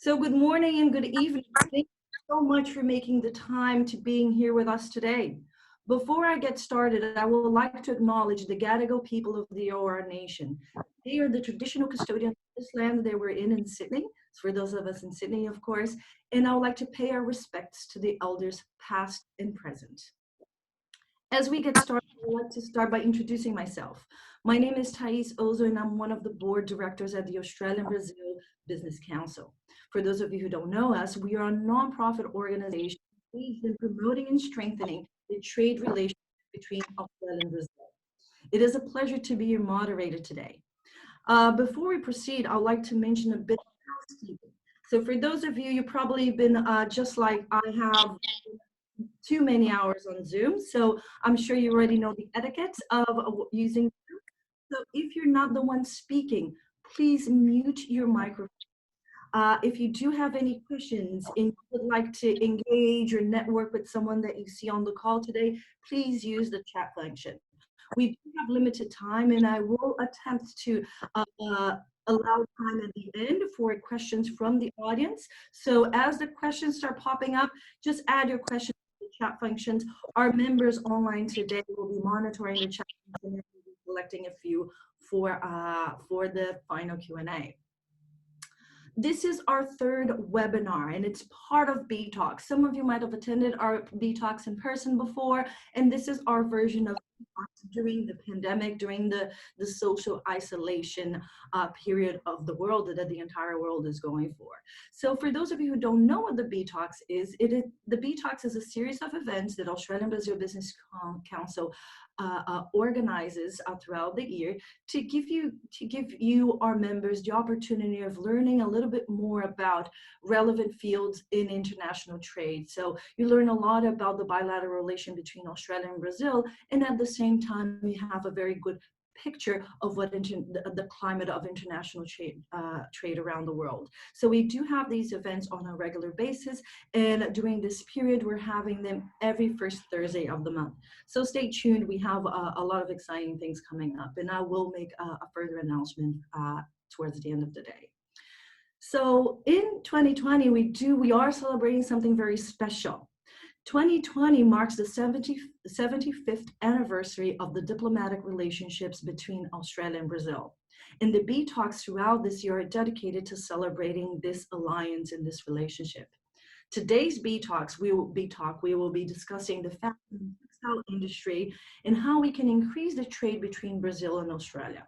So good morning and good evening. Thank you so much for making the time to being here with us today. Before I get started, I would like to acknowledge the Gadigal people of the Eora Nation. They are the traditional custodians of this land that we're in Sydney. It's for those of us in Sydney, of course. And I would like to pay our respects to the elders past and present. As we get started, I'd like to start by introducing myself. My name is Thais Ozo, and I'm one of the board directors at the Australian-Brazil Business Council. For those of you who don't know us, we are a nonprofit organization engaged in promoting and strengthening the trade relationship between Australia and Brazil. It is a pleasure to be your moderator today. Before we proceed, I'd like to mention a bit of housekeeping. So for those of you, you've probably been just like I have, too many hours on Zoom. So I'm sure you already know the etiquette of using Zoom. So if you're not the one speaking, please mute your microphone. If you do have any questions and you would like to engage or network with someone that you see on the call today, please use the chat function. We do have limited time, and I will attempt to allow time at the end for questions from the audience. So as the questions start popping up, just add your questions to the chat functions. Our members online today will be monitoring the chat function and we'll be selecting a few for the final Q&A. This is our third webinar, and it's part of B.Talks. Some of you might have attended our B.Talks in person before, and this is our version of B.Talks during the pandemic, during the social isolation period of the world that the entire world is going for. So for those of you who don't know what the B.Talks is, the B.Talks is a series of events that Australian-Brazil Business Council organizes throughout the year to give you, our members, the opportunity of learning a little bit more about relevant fields in international trade. So you learn a lot about the bilateral relation between Australia and Brazil, and at the same time, we have a very good picture of what the climate of international trade around the world. So we do have these events on a regular basis, and during this period, we're having them every first Thursday of the month. So stay tuned. We have a lot of exciting things coming up, and I will make a further announcement towards the end of the day. So in 2020, we are celebrating something very special. 2020 marks the 75th anniversary of the diplomatic relationships between Australia and Brazil. And the B.Talks throughout this year are dedicated to celebrating this alliance and this relationship. Today's B.Talks, we will be discussing the fashion and textile industry and how we can increase the trade between Brazil and Australia.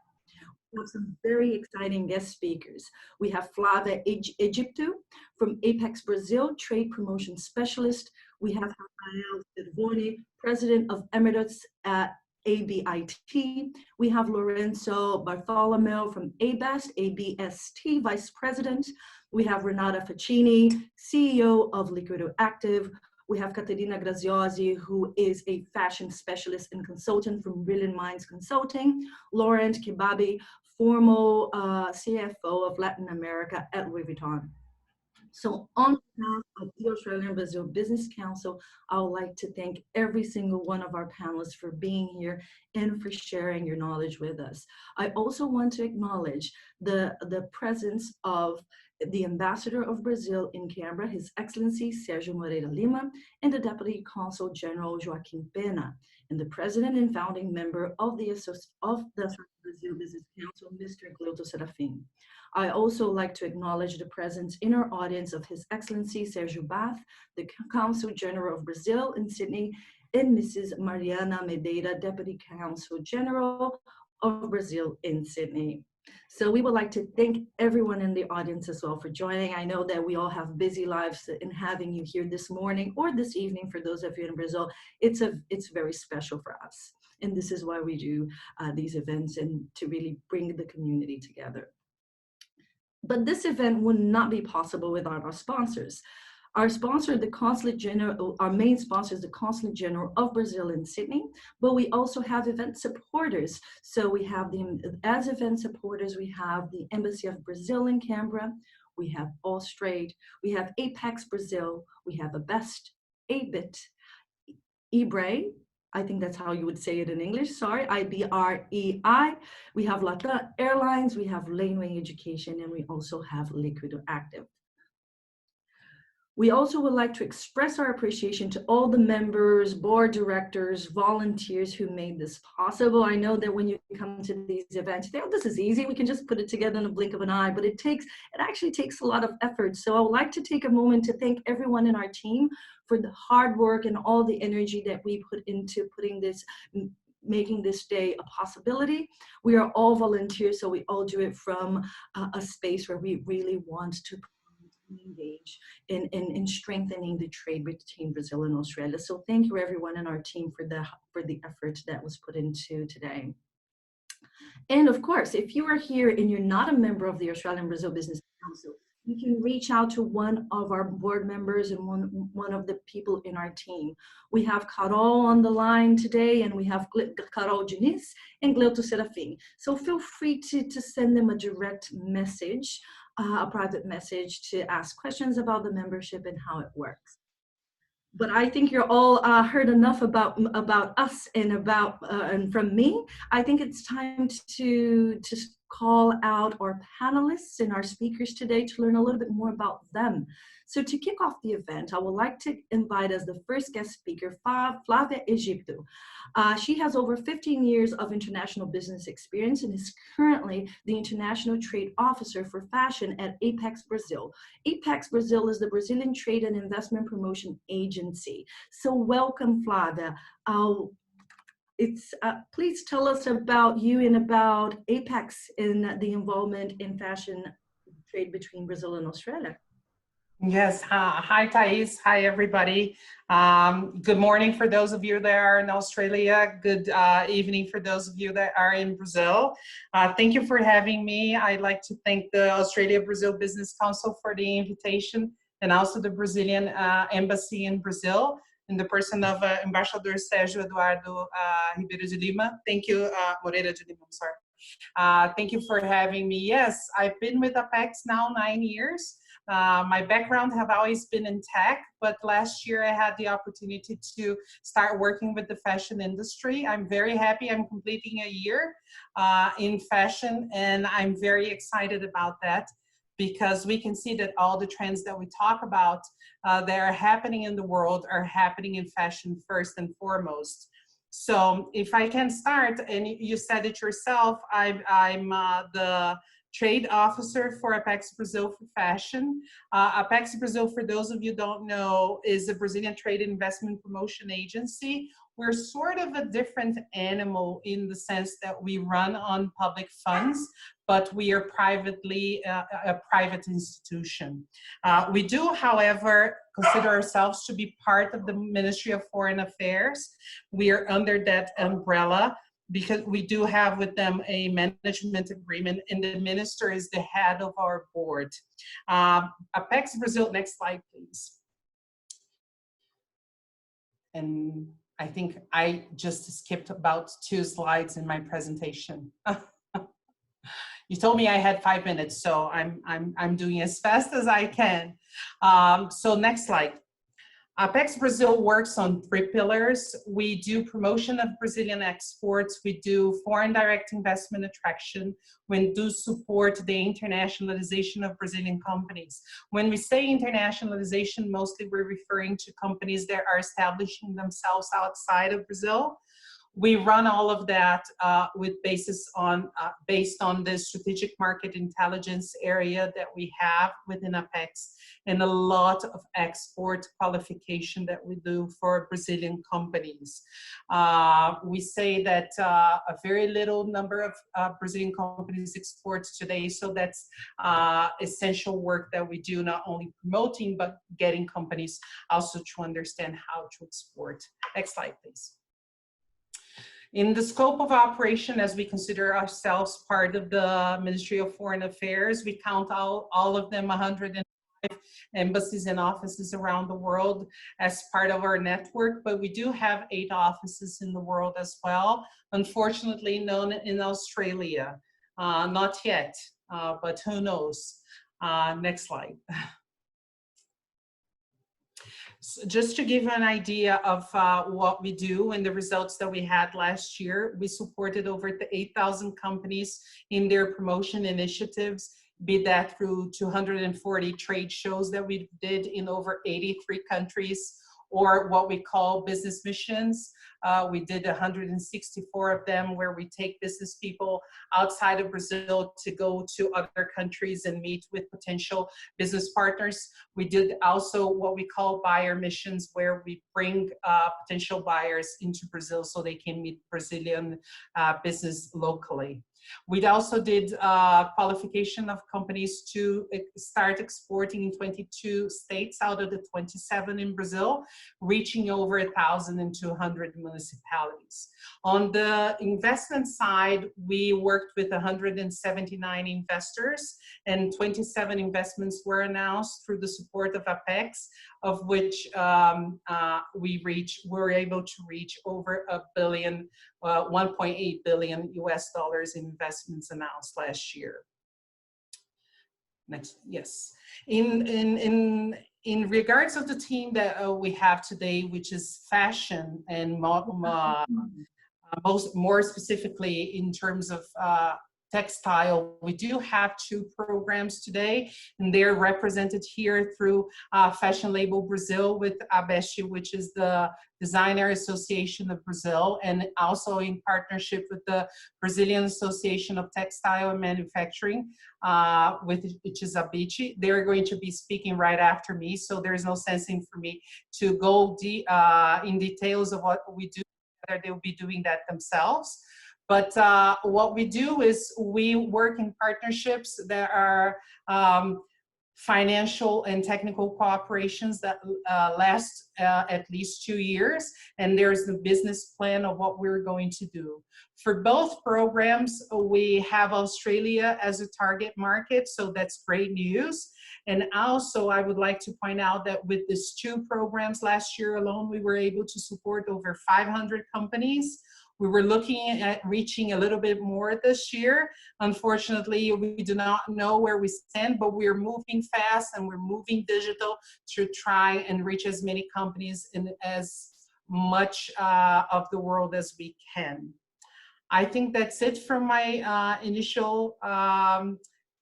We have some very exciting guest speakers. We have Flavia Egypto from Apex-Brasil, Trade Promotion Specialist. We have Rafael Cervone, President of Emeritus at ABIT. We have Lourenço Bartholomei from ABEST, Vice President. We have Renata Facchini, CEO of Liquido Active. We have Caterina Graziosi, who is a fashion specialist and consultant from Brilliant Minds Consulting. Laurent Kabbabe, former CFO of Latin America at Vuitton. So on behalf of the Australian-Brazil Business Council, I would like to thank every single one of our panelists for being here and for sharing your knowledge with us. I also want to acknowledge the presence of the Ambassador of Brazil in Canberra, His Excellency Sérgio Moreira Lima, and the Deputy Consul General Joaquim Pena, and the President and founding member of the Brazil Business Council, Mr. Gleuto Serafim. I also like to acknowledge the presence in our audience of His Excellency Sérgio Bath, the Consul General of Brazil in Sydney, and Mrs. Mariana Medeira, Deputy Consul General of Brazil in Sydney. So we would like to thank everyone in the audience as well for joining. I know that we all have busy lives, and having you here this morning or this evening for those of you in Brazil, it's very special for us. And this is why we do these events, and to really bring the community together. But this event would not be possible without our sponsors. Our sponsor, the Consulate General, our main sponsor is the Consulate General of Brazil in Sydney, but we also have event supporters. So we have as event supporters, we have the Embassy of Brazil in Canberra, we have Austrade, we have Apex-Brasil, we have ABEST, ABIT, IBREI, I think that's how you would say it in English, sorry, IBREI, we have Latam Airlines, we have Laneway Education, and we also have Liquido Active. We also would like to express our appreciation to all the members, board directors, volunteers who made this possible. I know that when you come to these events, you think, oh, this is easy. We can just put it together in a blink of an eye, but it actually takes a lot of effort. So I would like to take a moment to thank everyone in our team for the hard work and all the energy that we put into making this day a possibility. We are all volunteers, so we all do it from a space where we really want to engage in strengthening the trade between Brazil and Australia. So thank you everyone in our team for the effort that was put into today. And of course, if you are here and you're not a member of the Australian Brazil Business Council, you can reach out to one of our board members and one of the people in our team. We have Carol on the line today, and we have Carol Diniz and Gleuto Serafim. So feel free to send them a direct message, a private message, to ask questions about the membership and how it works. But I think you're all heard enough about us and from me. I think it's time to call out our panelists and our speakers today to learn a little bit more about them. So to kick off the event, I would like to invite as the first guest speaker, Flavia Egypto. She has over 15 years of international business experience and is currently the International Trade Officer for Fashion at Apex-Brasil. Apex-Brasil is the Brazilian Trade and Investment Promotion Agency. So welcome, Flavia. Please tell us about you and about Apex in the involvement in fashion trade between Brazil and Australia. Yes, hi Thais, hi everybody. Good morning for those of you that are in Australia. Good evening for those of you that are in Brazil. Thank you for having me. I'd like to thank the Australia-Brazil Business Council for the invitation, and also the Brazilian Embassy in Brazil, in the person of Ambassador Sérgio Eduardo Ribeiro de Lima. Thank you, Moreira de Lima, I'm sorry. Thank you for having me. Yes, I've been with Apex now 9 years. My background have always been in tech, but last year I had the opportunity to start working with the fashion industry. I'm very happy. I'm completing a year in fashion, and I'm very excited about that, because we can see that all the trends that we talk about that are happening in the world are happening in fashion first and foremost. So if I can start, and you said it yourself, I'm the Trade Officer for Apex-Brasil for Fashion. Apex-Brasil, for those of you who don't know, is a Brazilian Trade and Investment Promotion Agency. We're sort of a different animal in the sense that we run on public funds, but we are privately a private institution. We do, however, consider ourselves to be part of the Ministry of Foreign Affairs. We are under that umbrella, because we do have with them a management agreement, and the minister is the head of our board. Apex-Brasil, next slide, please. And I think I just skipped about 2 slides in my presentation. You told me I had 5 minutes, so I'm doing as fast as I can. So next slide. Apex-Brasil works on 3 pillars. We do promotion of Brazilian exports. We do foreign direct investment attraction. We do support the internationalization of Brazilian companies. When we say internationalization, mostly we're referring to companies that are establishing themselves outside of Brazil. We run all of that based on the strategic market intelligence area that we have within Apex, and a lot of export qualification that we do for Brazilian companies. We say that a very little number of Brazilian companies export today, so that's essential work that we do, not only promoting, but getting companies also to understand how to export. Next slide, please. In the scope of operation, as we consider ourselves part of the Ministry of Foreign Affairs, we count all of them 105 embassies and offices around the world as part of our network, but we do have 8 offices in the world as well. Unfortunately, none in Australia. Not yet, but who knows? Next slide. So just to give you an idea of what we do and the results that we had last year, we supported over 8,000 companies in their promotion initiatives be that through 240 trade shows that we did in over 83 countries, or what we call business missions. We did 164 of them, where we take business people outside of Brazil to go to other countries and meet with potential business partners. We did also what we call buyer missions, where we bring potential buyers into Brazil so they can meet Brazilian business locally. We also did qualification of companies to start exporting in 22 states out of the 27 in Brazil, reaching over 1,200 municipalities. On the investment side, we worked with 179 investors, and 27 investments were announced through the support of Apex, of which we were able to reach over $1.8 billion US in investments announced last year. Next, yes. In regards of the team that we have today, which is fashion and more specifically in terms of textile, we do have 2 programs today, and they're represented here through Fashion Label Brazil with ABEST, which is the Designer Association of Brazil, and also in partnership with the Brazilian Association of Textile and Manufacturing, which is ABIT. They're going to be speaking right after me, so there's no sense in for me to go in details of what we do. They'll be doing that themselves. But what we do is we work in partnerships that are financial and technical cooperations that last at least 2 years, and there's the business plan of what we're going to do. For both programs, we have Australia as a target market, so that's great news. And also, I would like to point out that with these 2 programs last year alone, we were able to support over 500 companies. We were looking at reaching a little bit more this year. Unfortunately, we do not know where we stand, but we're moving fast and we're moving digital to try and reach as many companies in as much of the world as we can. I think that's it from my initial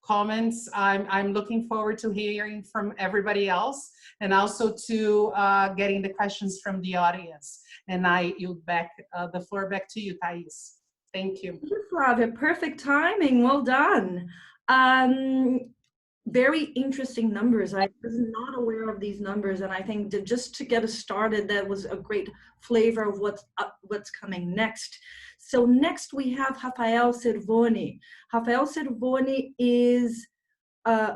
comments. I'm looking forward to hearing from everybody else, and also to getting the questions from the audience. And I yield back the floor back to you, Thais. Thank you. Thank you, Flavia. Perfect timing. Well done. Very interesting numbers. I was not aware of these numbers, and I think that just to get us started, that was a great flavor of what's coming next. So next we have Rafael Cervone. Rafael Cervone is,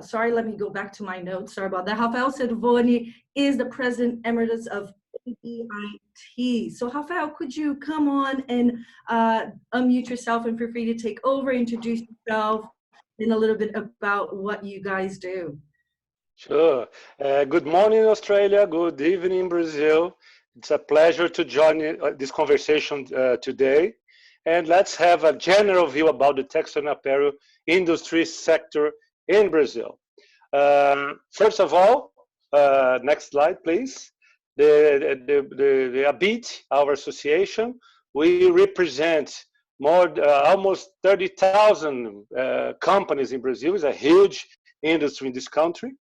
sorry, let me go back to my notes. Sorry about that. Rafael Cervone is the President Emeritus of ABIT. So Rafael, could you come on and unmute yourself and feel free to take over, introduce yourself, and a little bit about what you guys do. Sure. Good morning, Australia. Good evening, Brazil. It's a pleasure to join this conversation today. And let's have a general view about the textile and apparel industry sector in Brazil. First of all, next slide, please. The ABIT, our association, we represent almost 30,000 companies in Brazil. It's a huge industry in this country,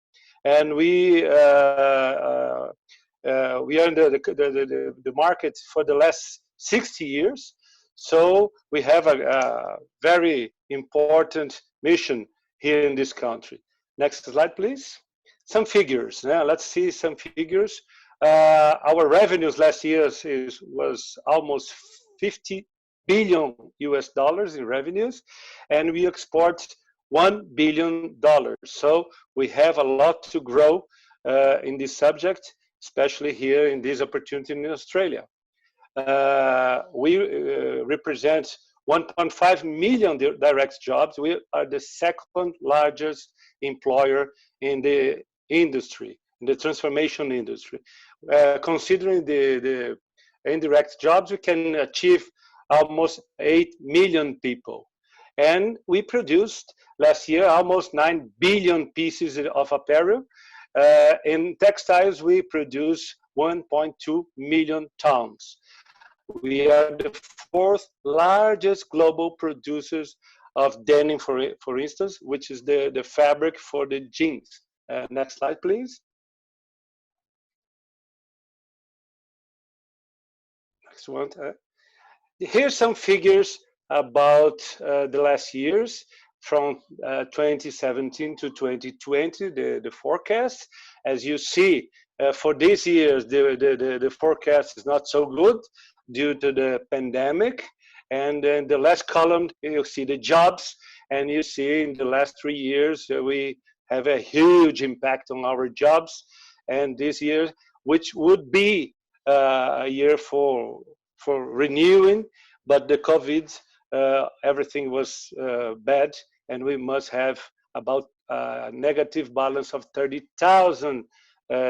and we are in the market for the last 60 years. So we have a very important mission here in this country. Next slide, please. Some figures. Let's see some figures. Our revenues last year was almost 50 billion US dollars in revenues, and we export $1 billion. So we have a lot to grow in this subject, especially here in this opportunity in Australia. We represent 1.5 million direct jobs. We are the second largest employer in the industry, in the transformation industry. Considering the indirect jobs, we can achieve almost 8 million people. And we produced last year almost 9 billion pieces of apparel. In textiles, we produce 1.2 million tons. We are the 4th largest global producers of denim, for instance, which is the fabric for the jeans. Next slide, please. Next one. Here's some figures about the last years from 2017 to 2020, the forecast. As you see, for these years, the forecast is not so good due to the pandemic. And then the last column, you see the jobs, and you see in the last 3 years, we have a huge impact on our jobs. And this year, which would be a year for renewing, but the COVID, everything was bad, and we must have about a negative balance of 30,000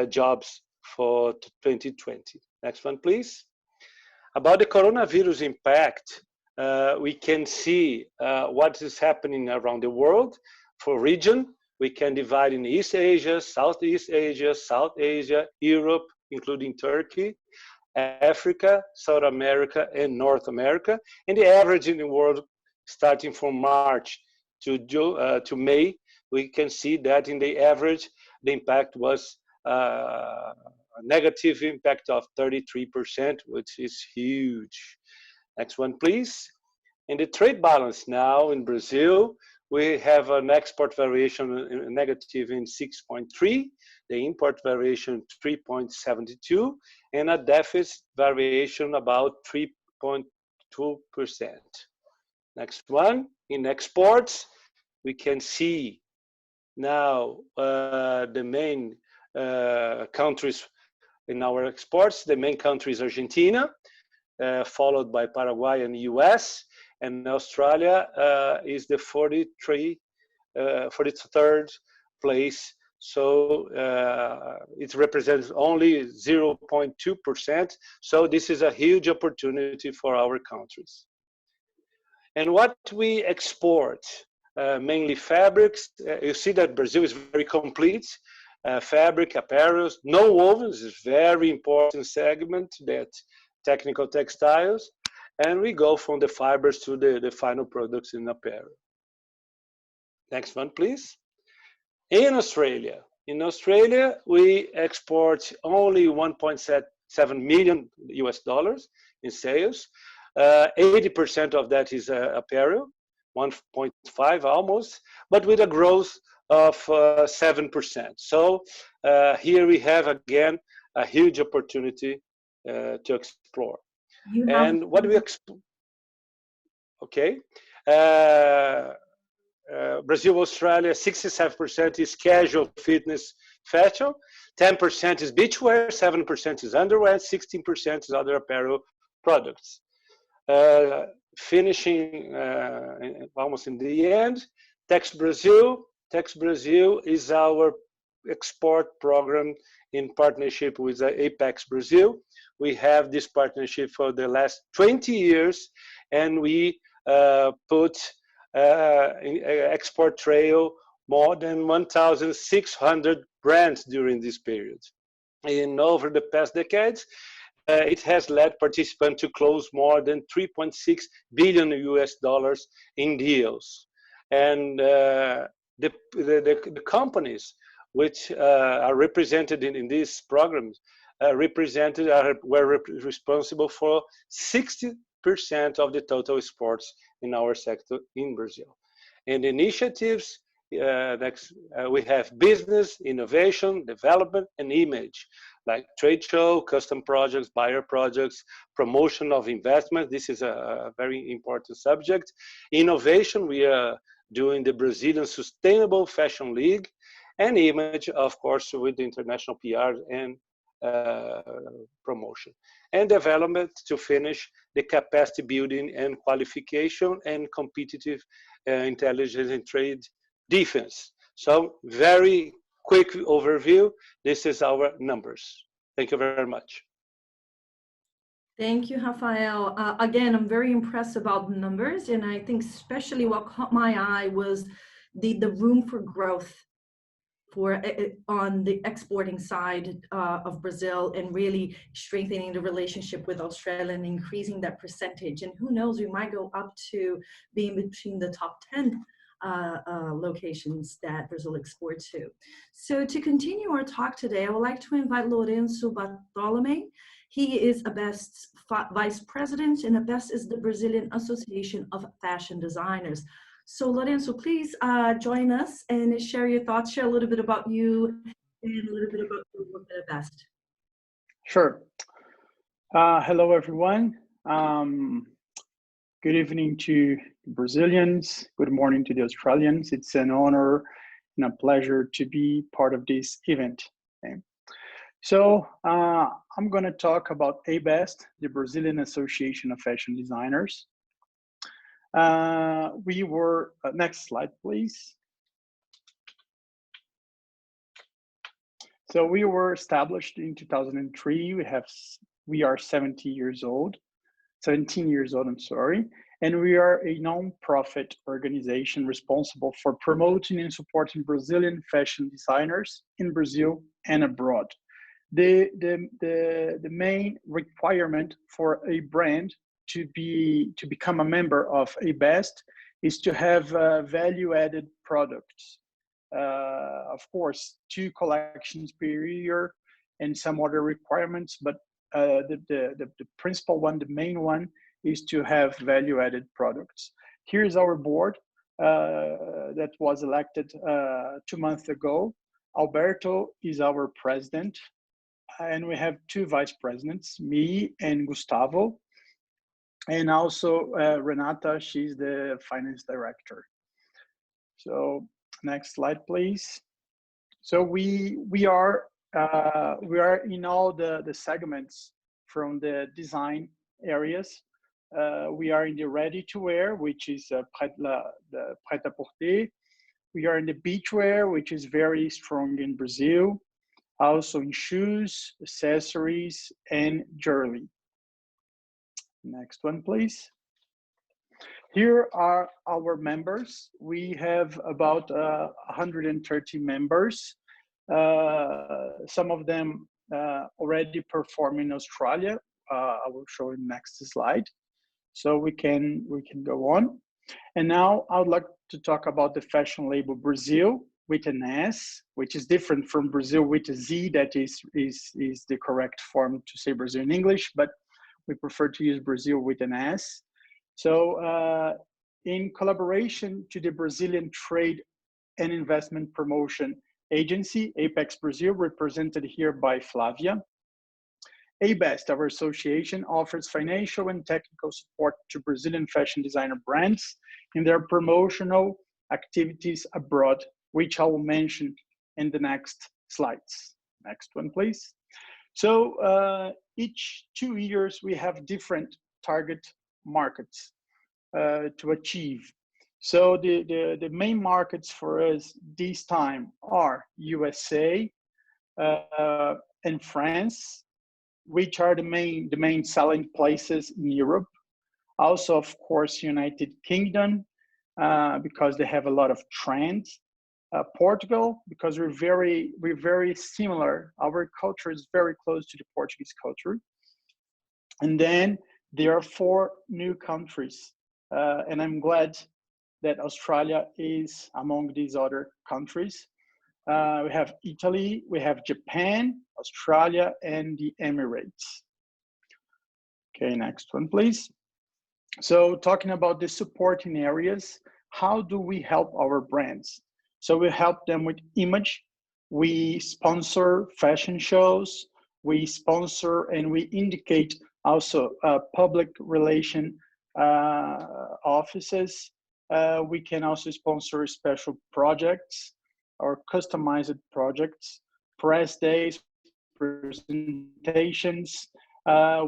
jobs for 2020. Next one, please. About the coronavirus impact, we can see what is happening around the world. For region, we can divide in East Asia, Southeast Asia, South Asia, Europe, including Turkey, Africa, South America, and North America. And the average in the world, starting from March to May, we can see that in the average, the impact was a negative impact of 33%, which is huge. Next one, please. In the trade balance now in Brazil, we have an export variation negative in 6.3, the import variation 3.72, and a deficit variation about 3.2%. Next one, in exports, we can see now the main countries in our exports. The main country is Argentina, followed by Paraguay and US, and Australia is the 43rd place. So it represents only 0.2%. So this is a huge opportunity for our countries. And what we export, mainly fabrics. You see that Brazil is very complete. Fabric, apparel, no wovens is very important segment, that technical textiles. And we go from the fibers to the final products in apparel. Next one, please. In Australia, we export only 1.7 million US dollars in sales. 80% of that is apparel, 1.5 almost, but with a growth of 7%. So here we have again a huge opportunity to explore. And what we okay. Brazil, Australia, 67% is casual fitness fashion, 10% is beachwear, 7% is underwear, 16% is other apparel products. Finishing almost in the end, Apex-Brasil is our export program in partnership with Apex-Brasil. We have this partnership for the last 20 years, and we put in export trail more than 1,600 brands during this period. And over the past decades, it has led participants to close more than 3.6 billion US dollars in deals. And the companies which are represented in these programs were responsible for 60% of the total exports in our sector in Brazil. And initiatives, we have business, innovation, development, and image, like trade show, custom projects, buyer projects, promotion of investment. This is a very important subject. Innovation, we are doing the Brazilian Sustainable Fashion League, and image, of course, with the international PR and promotion. And development, to finish, the capacity building and qualification and competitive intelligence and trade defense. So very quick overview. This is our numbers. Thank you very much. Thank you, Rafael. Again, I'm very impressed about the numbers, and I think especially what caught my eye was the room for growth. on the exporting side of Brazil, and really strengthening the relationship with Australia and increasing that percentage. And who knows, we might go up to being between the top 10 locations that Brazil exports to. So to continue our talk today, I would like to invite Lourenço Bartholomei. He is ABEST's Vice President, and ABEST is the Brazilian Association of Fashion Designers. So Lourenço, please join us and share your thoughts, share a little bit about you and a little bit about your work at ABEST. Sure. Hello, everyone. Good evening to Brazilians. Good morning to the Australians. It's an honor and a pleasure to be part of this event. Okay. So I'm going to talk about ABEST, the Brazilian Association of Fashion Designers. We were, next slide, please. So we were established in 2003. We are 17 years old, I'm sorry. And we are a non-profit organization responsible for promoting and supporting Brazilian fashion designers in Brazil and abroad. The main requirement for a brand to become a member of ABEST is to have value-added products. Of course, 2 collections per year and some other requirements, but the principal one, the main one, is to have value-added products. Here's our board that was elected 2 months ago. Alberto is our president, and we have 2 vice presidents, me and Gustavo. And also Renata, she's the finance director. So next slide, please. So we are in all the segments from the design areas. We are in the ready-to-wear, which is the prêt-à-porter. We are in the beachwear, which is very strong in Brazil. Also in shoes, accessories, and jewelry. Next one, please. Here are our members. We have about 130 members. Some of them already perform in Australia. I will show you next slide. So we can go on. And now I would like to talk about the fashion label Brazil with an S, which is different from Brazil with a Z. That is the correct form to say Brazil in English, but we prefer to use Brazil with an S. So in collaboration to the Brazilian Trade and Investment Promotion Agency, Apex-Brasil, represented here by Flavia, ABEST, our association, offers financial and technical support to Brazilian fashion designer brands in their promotional activities abroad, which I will mention in the next slides. Next one, please. So each 2 years, we have different target markets to achieve. So the main markets for us this time are USA and France, which are the main selling places in Europe. Also, of course, United Kingdom, because they have a lot of trends. Portugal, because we're very similar. Our culture is very close to the Portuguese culture. And then there are 4 new countries, and I'm glad that Australia is among these other countries. We have Italy, we have Japan, Australia, and the Emirates. Okay, next one, please. So talking about the supporting areas, how do we help our brands? So we help them with image. We sponsor fashion shows. We sponsor and we indicate also public relation offices. We can also sponsor special projects or customized projects, press days, presentations.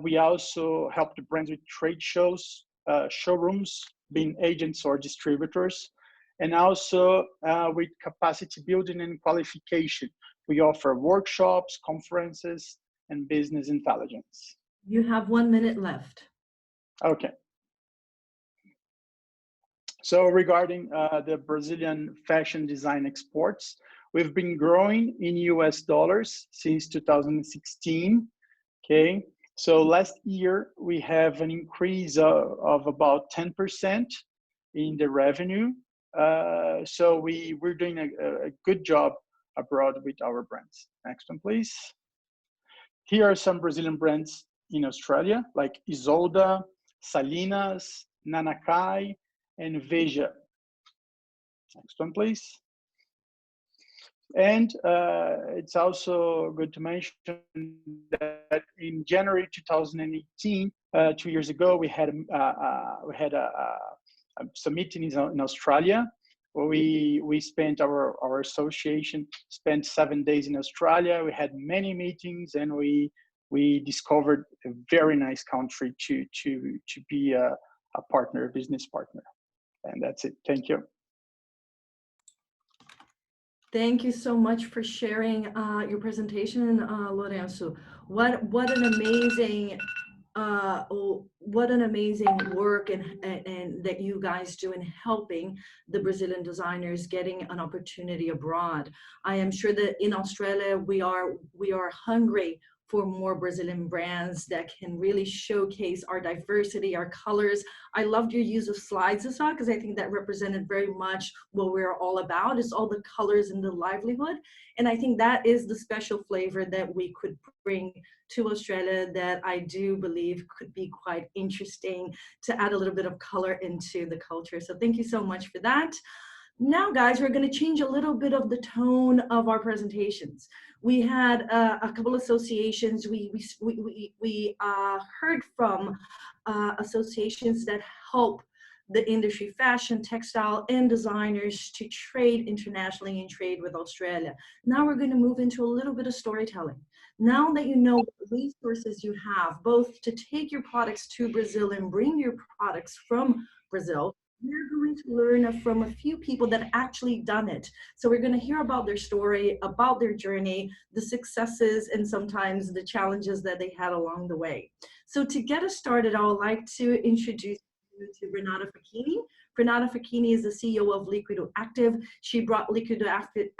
We also help the brands with trade shows, showrooms, being agents or distributors, and also with capacity building and qualification. We offer workshops, conferences, and business intelligence. You have 1 minute left. Okay. So regarding the Brazilian fashion design exports, We've been growing in US dollars since 2016, okay? So last year, we have an increase of about 10% in the revenue. So we're doing a good job abroad with our brands. Next one, please. Here are some Brazilian brands in Australia, like Isolda, Salinas, Nanakai, and Veja. Next one, please. And it's also good to mention that in January 2018, 2 years ago, we had some meetings in Australia, where we spent our association spent 7 days in Australia. We had many meetings, and we discovered a very nice country to be a partner, a business partner. And that's it. Thank you. Thank you so much for sharing your presentation, Lourenço. What an amazing work and that you guys do in helping the Brazilian designers getting an opportunity abroad. I am sure that in Australia we are hungry for more Brazilian brands that can really showcase our diversity, our colors. I loved your use of slides as well, because I think that represented very much what we're all about, is all the colors and the livelihood. And I think that is the special flavor that we could bring to Australia that I do believe could be quite interesting to add a little bit of color into the culture. So thank you so much for that. Now, guys, we're going to change a little bit of the tone of our presentations. We had a couple associations. We heard from associations that help the industry, fashion, textile, and designers to trade internationally and trade with Australia. Now we're going to move into a little bit of storytelling. Now that you know what resources you have, both to take your products to Brazil and bring your products from Brazil, we're going to learn from a few people that actually done it. So we're going to hear about their story, about their journey, the successes, and sometimes the challenges that they had along the way. So to get us started, I would like to introduce you to Renata Facchini. Renata Facchini is the CEO of Liquido Active. She brought Liquido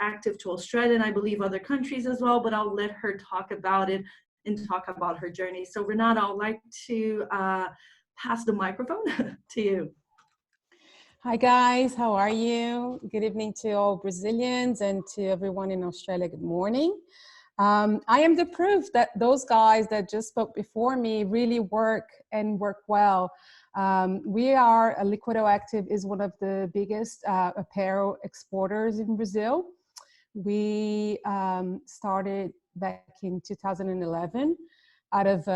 Active to Australia and I believe other countries as well, but I'll let her talk about it and talk about her journey. So Renata, I would like to pass the microphone to you. Hi guys, how are you? Good evening to all Brazilians and to everyone in Australia. Good morning. I am the proof that those guys that just spoke before me really work and work well. Liquido Active is one of the biggest apparel exporters in Brazil. We started back in 2011 out of,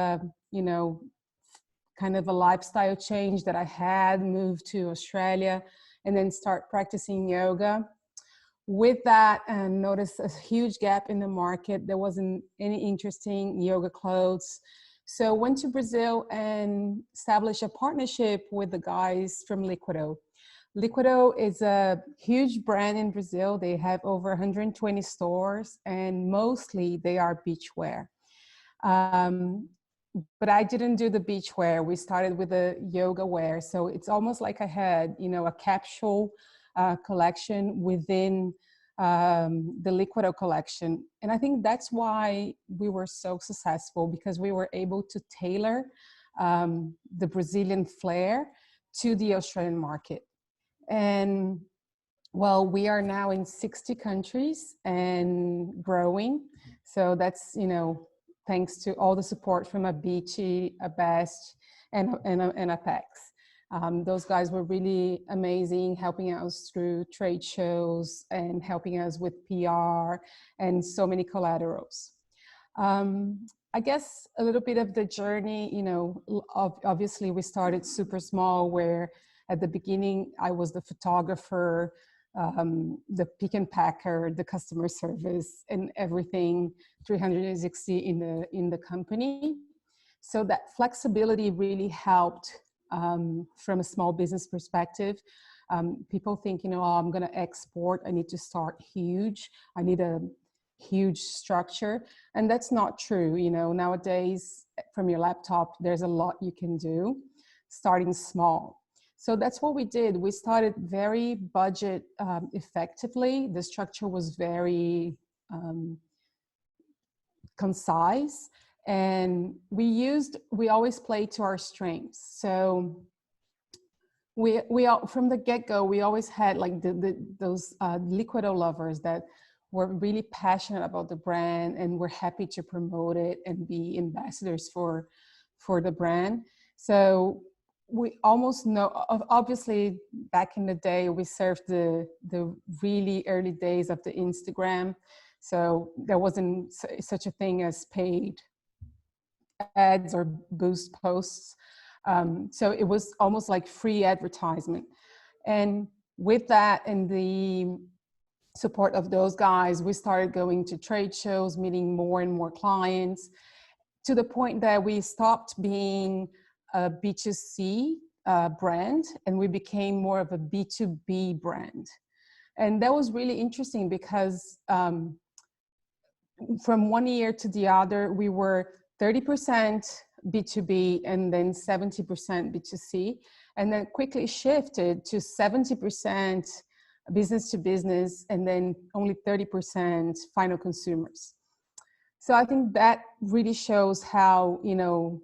kind of a lifestyle change that I had, moved to Australia and then start practicing yoga. With that, and noticed a huge gap in the market. There wasn't any interesting yoga clothes. So went to Brazil and established a partnership with the guys from Liquido. Liquido is a huge brand in Brazil. They have over 120 stores and mostly they are beachwear. But I didn't do the beachwear. We started with the yoga wear. So it's almost like I had, a capsule collection within the Liquido collection. And I think that's why we were so successful, because we were able to tailor the Brazilian flair to the Australian market. And well, we are now in 60 countries and growing. So that's, thanks to all the support from ABIT, ABEST, and Apex. Those guys were really amazing, helping us through trade shows and helping us with PR and so many collaterals. I guess a little bit of the journey, obviously we started super small, where at the beginning I was the photographer, the pick and packer, the customer service, and everything 360 in the company. So that flexibility really helped from a small business perspective. People think, oh, I'm going to export. I need to start huge. I need a huge structure. And that's not true. Nowadays from your laptop, there's a lot you can do starting small. So that's what we did. We started very budget effectively. The structure was very concise, and we always played to our strengths. So we from the get-go, we always had like those Liquido lovers that were really passionate about the brand and were happy to promote it and be ambassadors for the brand. So we almost know, obviously back in the day, we served the really early days of the Instagram. So there wasn't such a thing as paid ads or boost posts. So it was almost like free advertisement. And with that and the support of those guys, we started going to trade shows, meeting more and more clients, to the point that we stopped being a B2C brand and we became more of a B2B brand. And that was really interesting because from one year to the other, we were 30% B2B and then 70% B2C, and then quickly shifted to 70% business to business and then only 30% final consumers. So I think that really shows how, you know,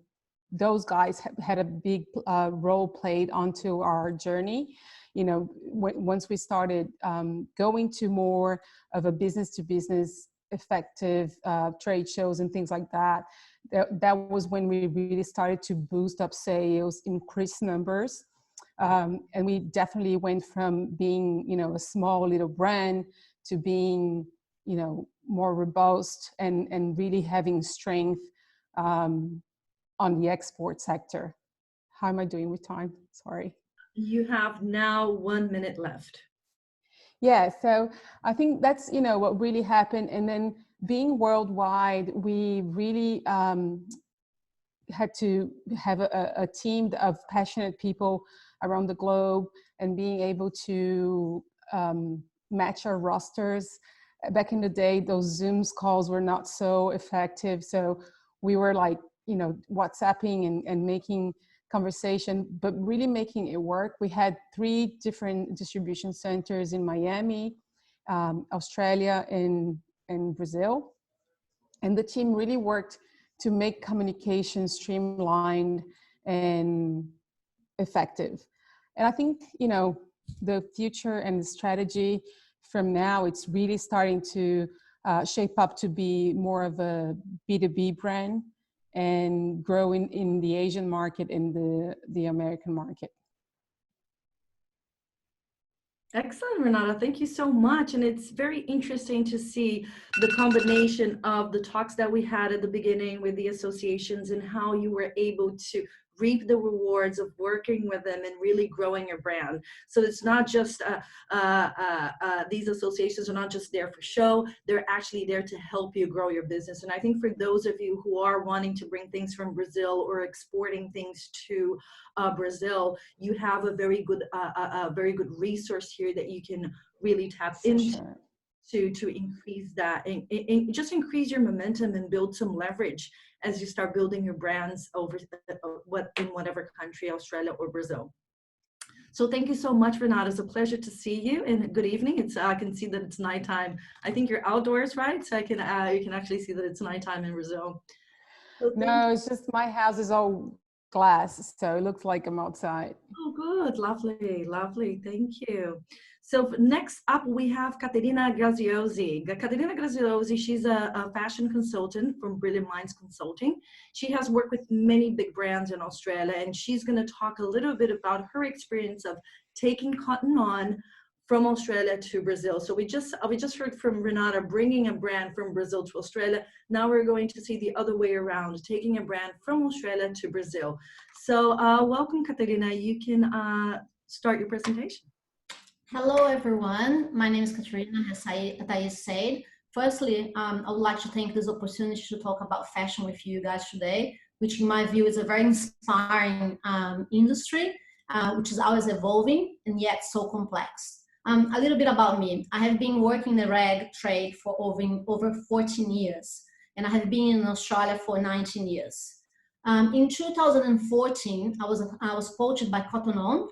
those guys had a big role played onto our journey. You know, once we started going to more of a business to business effective trade shows and things like that, that was when we really started to boost up sales, increase numbers. And we definitely went from being, you know, a small little brand to being, you know, more robust and really having strength on the export sector. How am I doing with time? Sorry. You have now 1 minute left. Yeah, so I think that's, you know, what really happened. And then being worldwide, we really had to have a team of passionate people around the globe and being able to match our rosters. Back in the day, those Zooms calls were not so effective. So we were like, you know, WhatsApping and making conversation, but really making it work. We had 3 different distribution centers in Miami, Australia, and Brazil. And the team really worked to make communication streamlined and effective. And I think, you know, the future and the strategy from now, it's really starting to shape up to be more of a B2B brand and grow in the Asian market and the American market. Excellent, Renata. Thank you so much. And it's very interesting to see the combination of the talks that we had at the beginning with the associations and how you were able to reap the rewards of working with them and really growing your brand. So it's not just, these associations are not just there for show, they're actually there to help you grow your business. And I think for those of you who are wanting to bring things from Brazil or exporting things to Brazil, you have a very good resource here that you can really tap into. Sure. To increase that and just increase your momentum and build some leverage as you start building your brands over in whatever country, Australia or Brazil. So thank you so much, Renata. It's a pleasure to see you, and good evening. I can see that it's nighttime. I think you're outdoors, right? So you can actually see that it's nighttime in Brazil. So no, it's just my house is all glass, so it looks like I'm outside. Oh, good. Lovely, lovely. Thank you. So next up, we have Caterina Graziosi. Caterina Graziosi, she's a fashion consultant from Brilliant Minds Consulting. She has worked with many big brands in Australia, and she's going to talk a little bit about her experience of taking cotton on from Australia to Brazil. So we just heard from Renata bringing a brand from Brazil to Australia. Now we're going to see the other way around, taking a brand from Australia to Brazil. So welcome, Caterina. You can start your presentation. Hello, everyone. My name is Caterina, as Thais said. Firstly, I would like to take this opportunity to talk about fashion with you guys today, which in my view is a very inspiring industry, which is always evolving and yet so complex. A little bit about me. I have been working in the rag trade for over 14 years, and I have been in Australia for 19 years. In 2014, I was poached by Cotton On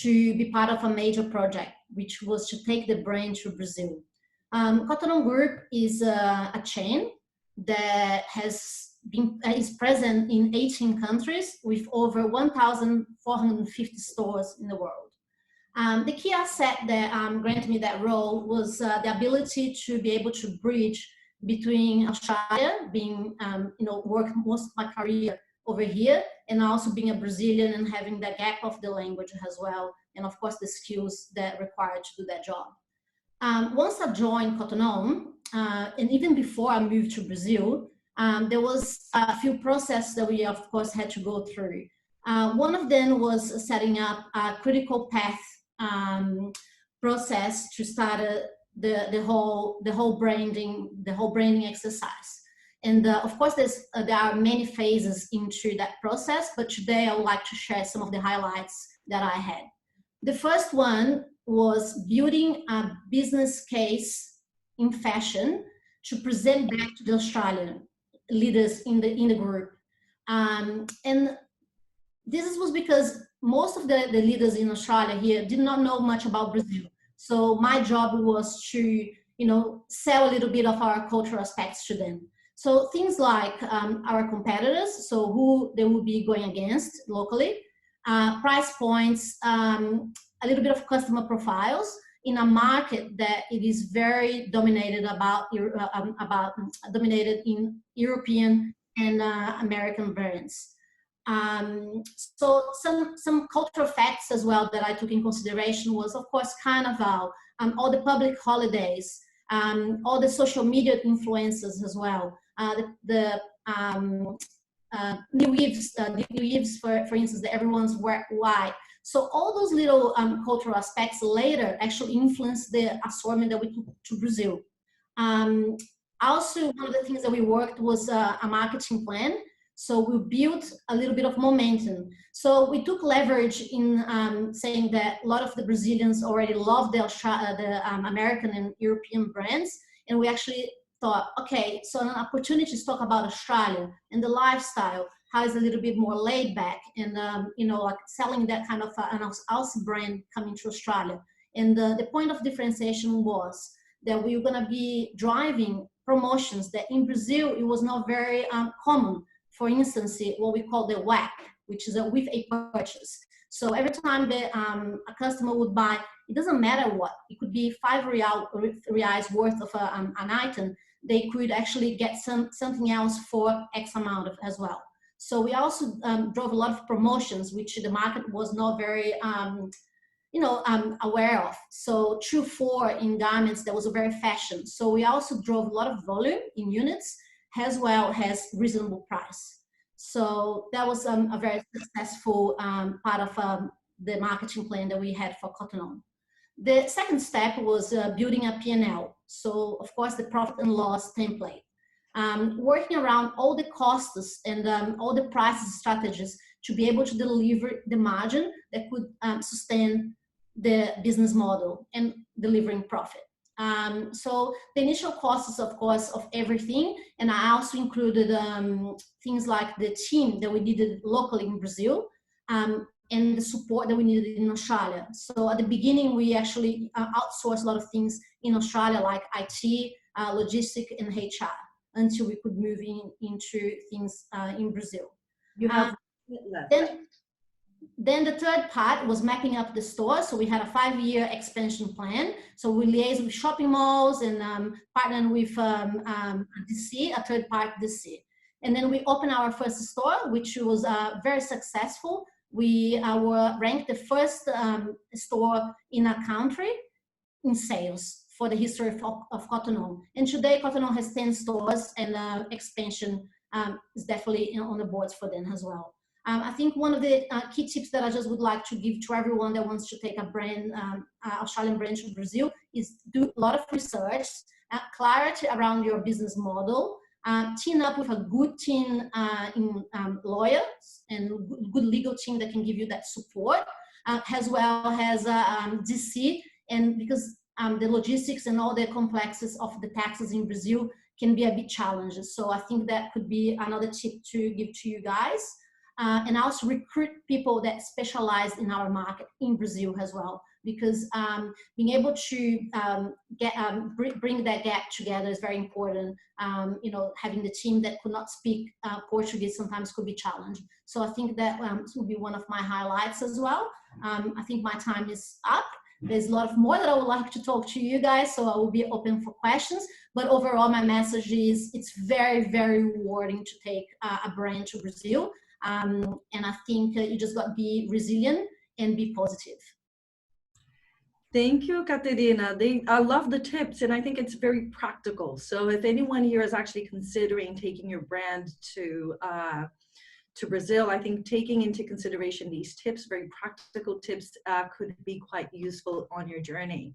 to be part of a major project, which was to take the brand to Brazil. Cotton Group is a chain that is present in 18 countries with over 1,450 stores in the world. The key asset that granted me that role was the ability to be able to bridge between Australia, being, worked most of my career over here, and also being a Brazilian and having the gap of the language as well, and of course the skills that required to do that job. Once I joined Cotton On, and even before I moved to Brazil, there was a few processes that we of course had to go through. One of them was setting up a critical path process to start the whole branding exercise. And of course, there are many phases into that process, but today I would like to share some of the highlights that I had. The first one was building a business case in fashion to present back to the Australian leaders in the group. And this was because most of the leaders in Australia here did not know much about Brazil. So my job was to, sell a little bit of our cultural aspects to them. So things like our competitors, so who they will be going against locally, price points, a little bit of customer profiles in a market that it is very dominated dominated in European and American brands. So some cultural facts as well that I took in consideration was, of course, Carnival, all the public holidays, all the social media influences as well. The New Year's, for instance, that everyone's wear white. So all those little cultural aspects later actually influenced the assortment that we took to Brazil. Also, one of the things that we worked was a marketing plan. So we built a little bit of momentum. So we took leverage in saying that a lot of the Brazilians already love the American and European brands. And we actually thought, okay, so an opportunity to talk about Australia and the lifestyle, how it's a little bit more laid back and, like selling that kind of an house brand coming to Australia. And the point of differentiation was that we were going to be driving promotions that in Brazil, it was not very common. For instance, what we call the WAP, which is with a purchase. So every time a customer would buy, it doesn't matter what, it could be $5 worth of an item, they could actually get something else for X amount as well. So we also drove a lot of promotions, which the market was not very, aware of. So True 4 in garments, that was a very fashion. So we also drove a lot of volume in units, as well as reasonable price. So that was a very successful part of the marketing plan that we had for Cotton On. The second step was building a P&L. So of course the profit and loss template. Working around all the costs and all the price strategies to be able to deliver the margin that could sustain the business model and delivering profit. So the initial costs, of course, of everything, and I also included things like the team that we needed locally in Brazil, and the support that we needed in Australia. So at the beginning, we actually outsourced a lot of things in Australia, like IT, logistics, and HR, until we could move into things in Brazil. You have Then the third part was mapping up the store. So we had a 5-year expansion plan. So we liaised with shopping malls and partnered with DC, a third-party DC. And then we opened our first store, which was very successful. We were ranked the first store in a country in sales for the history of Cotton On. And today, Cotton On has 10 stores, and expansion is definitely on the boards for them as well. I think one of the key tips that I just would like to give to everyone that wants to take a brand, Australian brand to Brazil, is do a lot of research, clarity around your business model, team up with a good team in lawyers and good legal team that can give you that support, as well as DC, and because the logistics and all the complexities of the taxes in Brazil can be a bit challenging. So I think that could be another tip to give to you guys. and also recruit people that specialize in our market in Brazil as well. Because being able to bring that gap together is very important. You know, having the team that could not speak Portuguese sometimes could be challenging. So I think that will be one of my highlights as well. I think my time is up. There's a lot more that I would like to talk to you guys, so I will be open for questions. But overall, my message is it's very, very rewarding to take a brand to Brazil. And I think you just got to be resilient and be positive. Thank you, Caterina. I love the tips, and I think it's very practical. So if anyone here is actually considering taking your brand to Brazil, I think taking into consideration these tips, very practical tips, could be quite useful on your journey.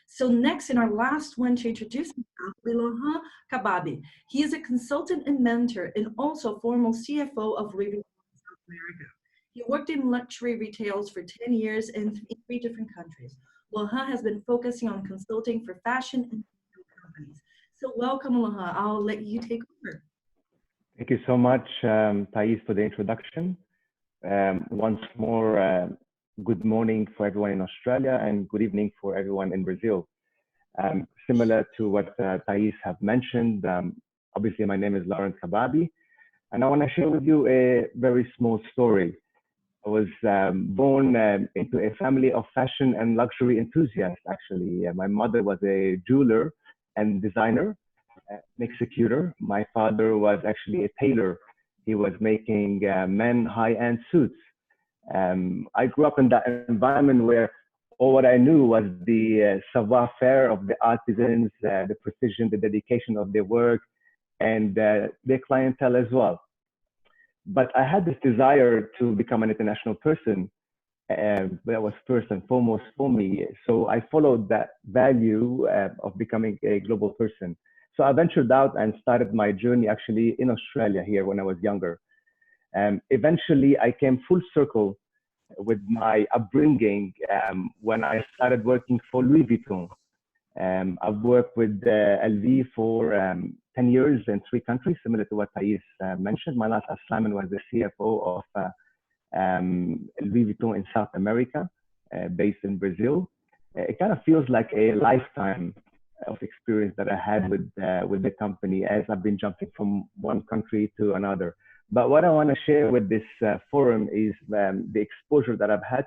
So next, in our last one to introduce himself, Laurent Kabbabe. He is a consultant and mentor and also former CFO of Louis Vuitton South America. He worked in luxury retails for 10 years in 3 different countries. Laurent has been focusing on consulting for fashion and companies. So welcome, Laurent. I'll let you take over. Thank you so much, Thais, for the introduction. Once more, good morning for everyone in Australia and good evening for everyone in Brazil. Similar to what Thais have mentioned, obviously my name is Laurent Kabbabe, and I want to share with you a very small story. I was born into a family of fashion and luxury enthusiasts, actually. My mother was a jeweler and designer, an executor. My father was actually a tailor. He was making men high-end suits. I grew up in that environment where all what I knew was the savoir-faire of the artisans, the precision, the dedication of their work, and their clientele as well. But I had this desire to become an international person. That was first and foremost for me. So I followed that value of becoming a global person. So I ventured out and started my journey actually in Australia here when I was younger. Eventually, I came full circle with my upbringing when I started working for Louis Vuitton. I've worked with LV for 10 years in 3 countries, similar to what Thais mentioned. My last assignment was the CFO of Louis Vuitton in South America, based in Brazil. It kind of feels like a lifetime of experience that I had with the company as I've been jumping from one country to another. But what I want to share with this forum is the exposure that I've had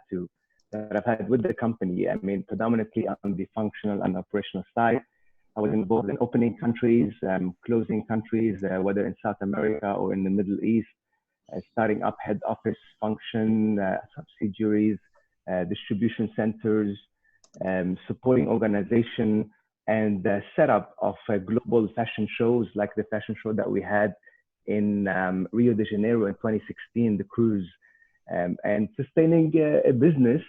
with the company. I mean, predominantly on the functional and operational side. I was involved in opening countries, closing countries, whether in South America or in the Middle East, starting up head office function, subsidiaries, distribution centers, supporting organization, and setup of global fashion shows like the fashion show that we had in Rio de Janeiro in 2016, the cruise, and sustaining a business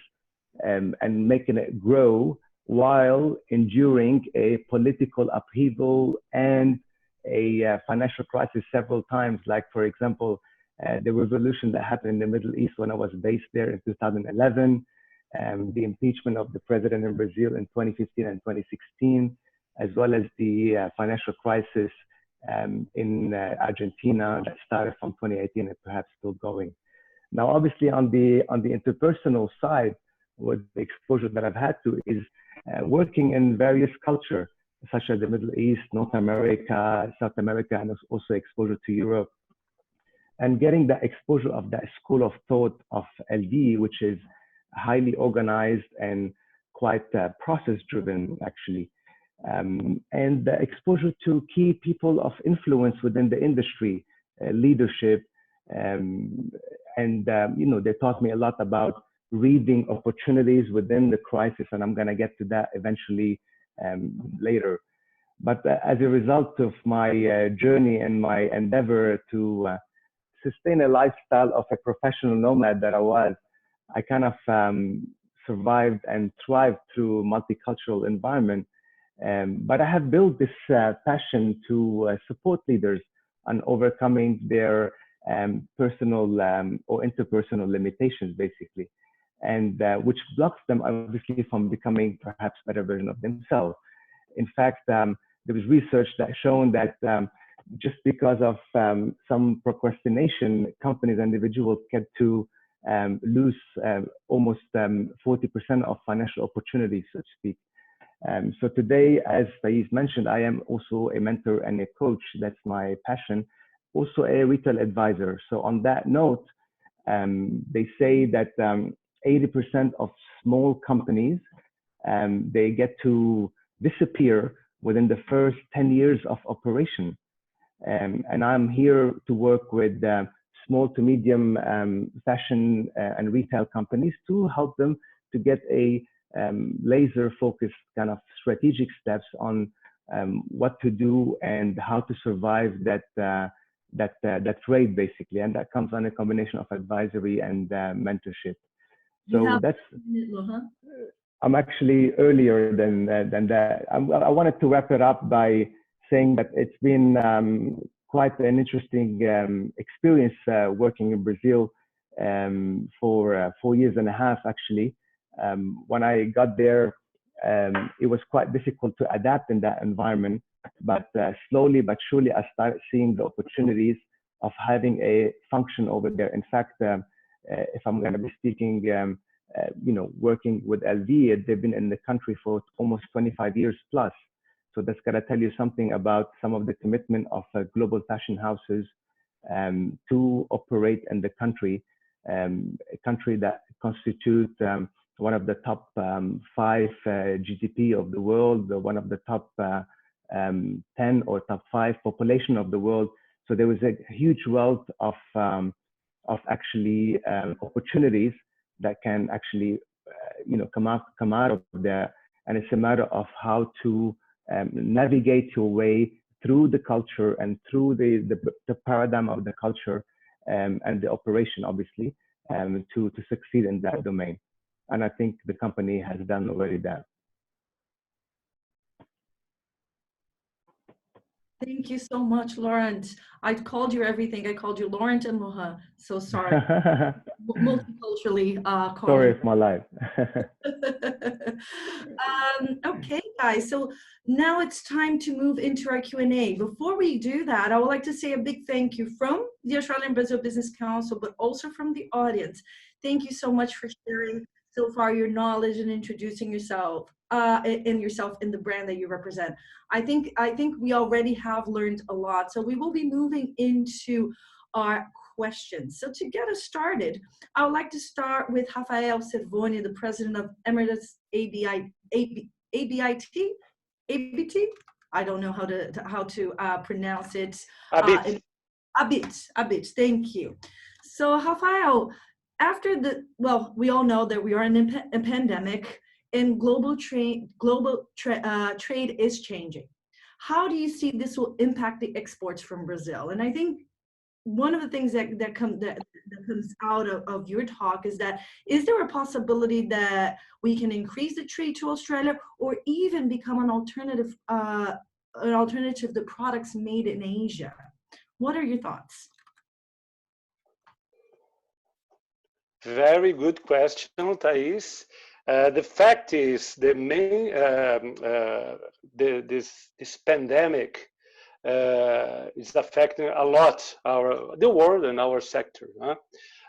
and making it grow while enduring a political upheaval and a financial crisis several times. Like, for example, the revolution that happened in the Middle East when I was based there in 2011, the impeachment of the president in Brazil in 2015 and 2016, as well as the financial crisis in Argentina that started from 2018 and perhaps still going. Now, obviously, on the interpersonal side, what the exposure that I've had to is working in various cultures, such as the Middle East, North America, South America, and also exposure to Europe. And getting the exposure of that school of thought of LV, which is highly organized and quite process-driven, actually. And the exposure to key people of influence within the industry, leadership, and you know, they taught me a lot about reading opportunities within the crisis, and I'm going to get to that eventually later. But as a result of my journey and my endeavor to sustain a lifestyle of a professional nomad that I was, I kind of survived and thrived through multicultural environment. But I have built this passion to support leaders on overcoming their personal or interpersonal limitations, basically, and which blocks them obviously from becoming perhaps better version of themselves. In fact, there was research that shown that just because of some procrastination, companies and individuals get to lose almost 40% of financial opportunities, so to speak. So today, as Thais mentioned, I am also a mentor and a coach. That's my passion. Also a retail advisor. So on that note, they say that 80% of small companies, they get to disappear within the first 10 years of operation. And I'm here to work with small to medium fashion and retail companies to help them to get a laser focused kind of strategic steps on what to do and how to survive that trade, basically. And that comes on a combination of advisory and mentorship. So that's, I'm actually earlier than that. I wanted to wrap it up by saying that it's been quite an interesting experience working in Brazil for 4 years and a half, actually. When I got there, it was quite difficult to adapt in that environment, but slowly but surely I started seeing the opportunities of having a function over there. In fact, if I'm going to be speaking, you know, working with LV, they've been in the country for almost 25 years plus. So that's got to tell you something about some of the commitment of global fashion houses to operate in the country, a country that constitutes one of the top 5 GDP of the world, one of the top 10 or top 5 population of the world. So there was a huge wealth of actually opportunities that can actually you know come out of there, and it's a matter of how to navigate your way through the culture and through the paradigm of the culture and the operation, obviously, to succeed in that domain. And I think the company has done already that. Thank you so much, Laurent. I called you everything. I called you Laurent and Moha. So sorry. Multiculturally Sorry, it's my life. Okay, guys. So now it's time to move into our Q&A. Before we do that, I would like to say a big thank you from the Australian Brazil Business Council, but also from the audience. Thank you so much for sharing so far your knowledge and introducing yourself in the brand that you represent. I think we already have learned a lot. So we will be moving into our questions. So to get us started, I would like to start with Rafael Cervone, the president of Emeritus ABIT. I don't know how to pronounce it. ABIT. ABIT. Thank you. So Rafael, after we all know that we are in a pandemic and global trade is changing. How do you see this will impact the exports from Brazil? And I think one of the things that comes out of your talk is there a possibility that we can increase the trade to Australia or even become an alternative to products made in Asia? What are your thoughts? Very good question, Thais. The fact is, the main this pandemic is affecting a lot the world and our sector.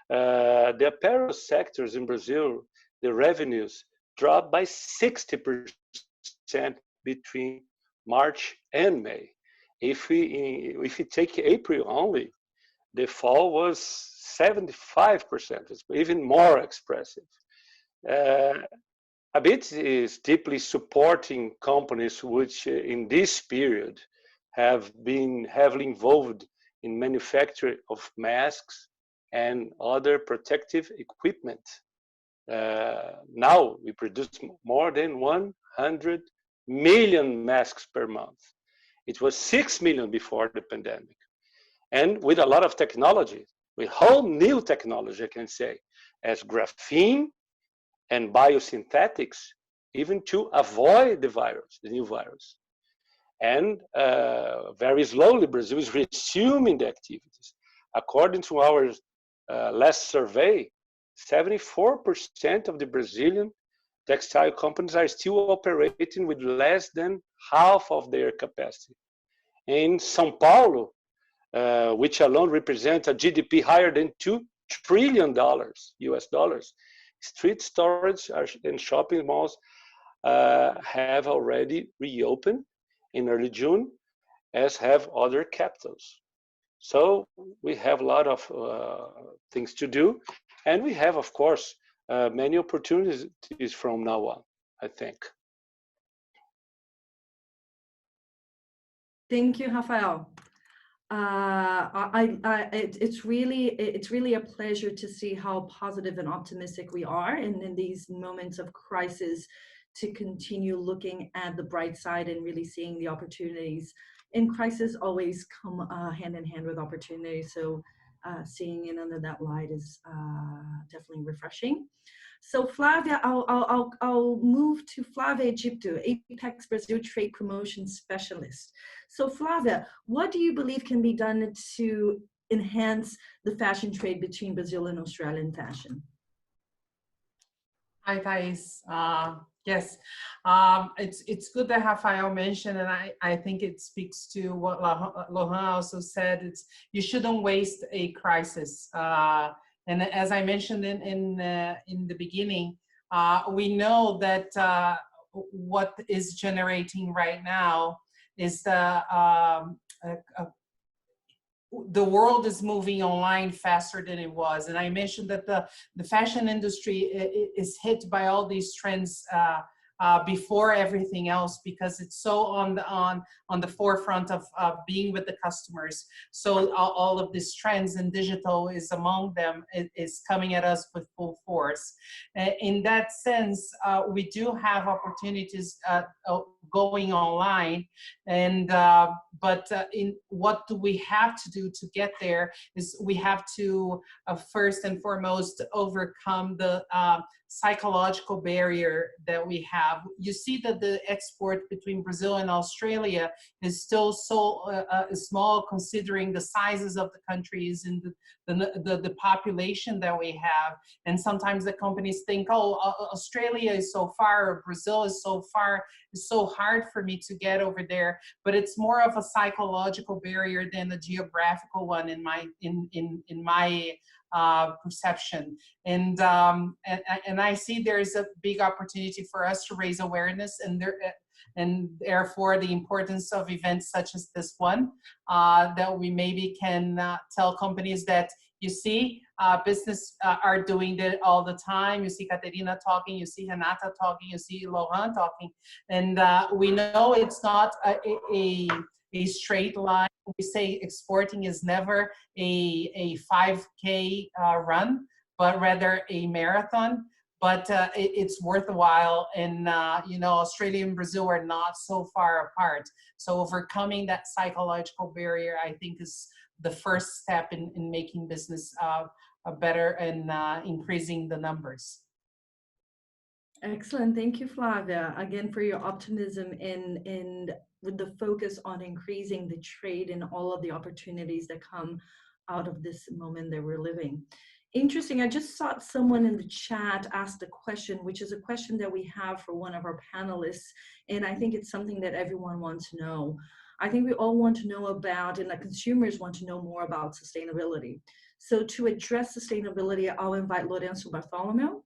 The apparel sectors in Brazil, the revenues dropped by 60% between March and May. If we take April only, the fall was 75%. It's even more expressive. ABIT is deeply supporting companies which in this period have been heavily involved in manufacture of masks and other protective equipment. Now we produce more than 100 million masks per month. It was 6 million before the pandemic. And with a lot of technology, with whole new technology, I can say, as graphene and biosynthetics, even to avoid the new virus. And very slowly, Brazil is resuming the activities. According to our last survey, 74% of the Brazilian textile companies are still operating with less than half of their capacity. In São Paulo, which alone represents a GDP higher than $2 trillion US dollars, street storage and shopping malls have already reopened in early June, as have other capitals. So we have a lot of things to do, and we have, of course, many opportunities from now on, I think. Thank you, Rafael. It's really a pleasure to see how positive and optimistic we are, and in these moments of crisis, to continue looking at the bright side and really seeing the opportunities. And crisis always come hand in hand with opportunity. So seeing it under that light is definitely refreshing. So Flavia, I'll move to Flavia Egypto, Apex-Brasil Trade Promotion Specialist. So Flavia, what do you believe can be done to enhance the fashion trade between Brazil and Australian fashion? Hi, Thais. Yes, it's good that Rafael mentioned, and I think it speaks to what Laurent also said. You shouldn't waste a crisis. And as I mentioned in the beginning, we know that what is generating right now is the world is moving online faster than it was. And I mentioned that the fashion industry is hit by all these trends before everything else, because it's so on the forefront of being with the customers. So all of these trends, and digital is among them, is coming at us with full force. In that sense, we do have opportunities going online, and but in what do we have to do to get there is we have to first and foremost overcome the psychological barrier that we have. You see that the export between Brazil and Australia is still so small, considering the sizes of the countries and the population that we have. And sometimes the companies think, oh, Australia is so far, or Brazil is so far, it's so hard for me to get over there. But it's more of a psychological barrier than a geographical one in my perception. And I see there's a big opportunity for us to raise awareness, and therefore the importance of events such as this one, that we maybe can tell companies that, you see, business are doing that all the time. You see Caterina talking, you see Renata talking, you see Laurent talking, and we know it's not a straight line. We say exporting is never a 5K run, but rather a marathon. But it's worthwhile, and you know, Australia and Brazil are not so far apart. So overcoming that psychological barrier, I think, is the first step in making business better and increasing the numbers. Excellent. Thank you, Flavia, again, for your optimism and with the focus on increasing the trade and all of the opportunities that come out of this moment that we're living. Interesting. I just saw someone in the chat ask the question, which is a question that we have for one of our panelists, and I think it's something that everyone wants to know. I think we all want to know about, and the consumers want to know more about sustainability. So to address sustainability, I'll invite Lourenço Bartholomei,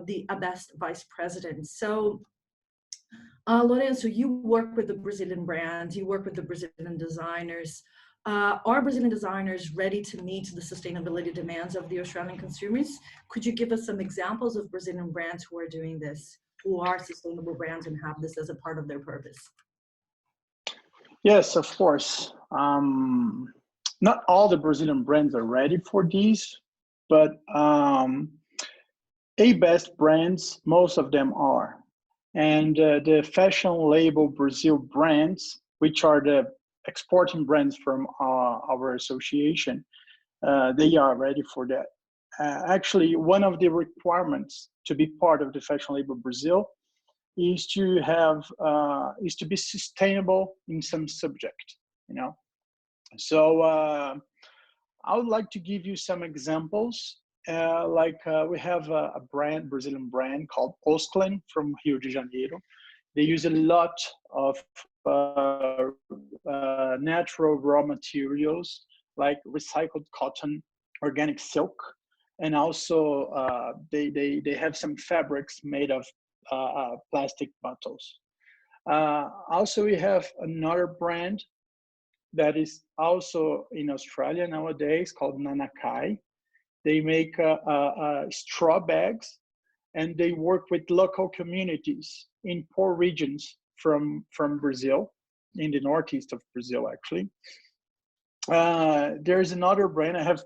the ABEST Vice President. So Lourenço, you work with the Brazilian brands, you work with the Brazilian designers. Are Brazilian designers ready to meet the sustainability demands of the Australian consumers? Could you give us some examples of Brazilian brands who are doing this, who are sustainable brands and have this as a part of their purpose? Yes, of course. Not all the Brazilian brands are ready for these, but ABEST brands, most of them are. And the fashion label Brazil brands, which are the exporting brands from our association, they are ready for that. Actually, one of the requirements to be part of the Fashion Label Brazil is to have to be sustainable in some subject, you know. So I would like to give you some examples. We have a Brazilian brand called Osclen from Rio de Janeiro. They use a lot of natural raw materials like recycled cotton, organic silk, and also they have some fabrics made of plastic bottles. Also, we have another brand that is also in Australia nowadays called Nanakai. They make straw bags, and they work with local communities in poor regions from Brazil, in the northeast of Brazil, actually. There's another brand. I have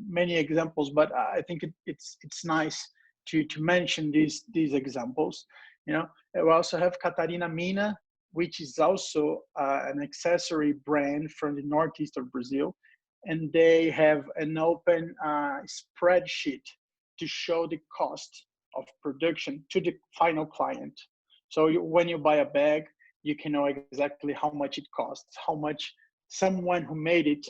many examples, but I think it's nice to mention these examples. You know, we also have Caterina Mina, which is also an accessory brand from the northeast of Brazil, and they have an open spreadsheet to show the cost of production to the final client. So when you buy a bag, you can know exactly how much it costs, how much someone who made it,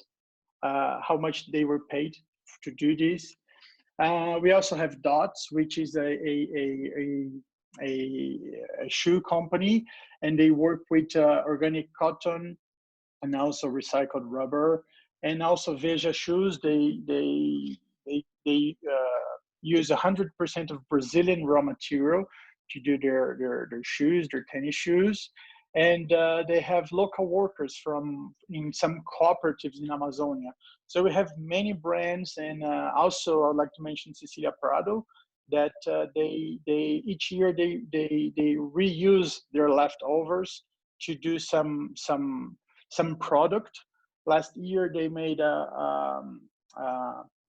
how much they were paid to do this. We also have Dots, which is a shoe company, and they work with organic cotton and also recycled rubber, and also Veja shoes. They use 100% of Brazilian raw material to do their shoes, their tennis shoes. And they have local workers in some cooperatives in Amazonia. So we have many brands, and also I'd like to mention Cecilia Prado, that they each year they reuse their leftovers to do some product. Last year they made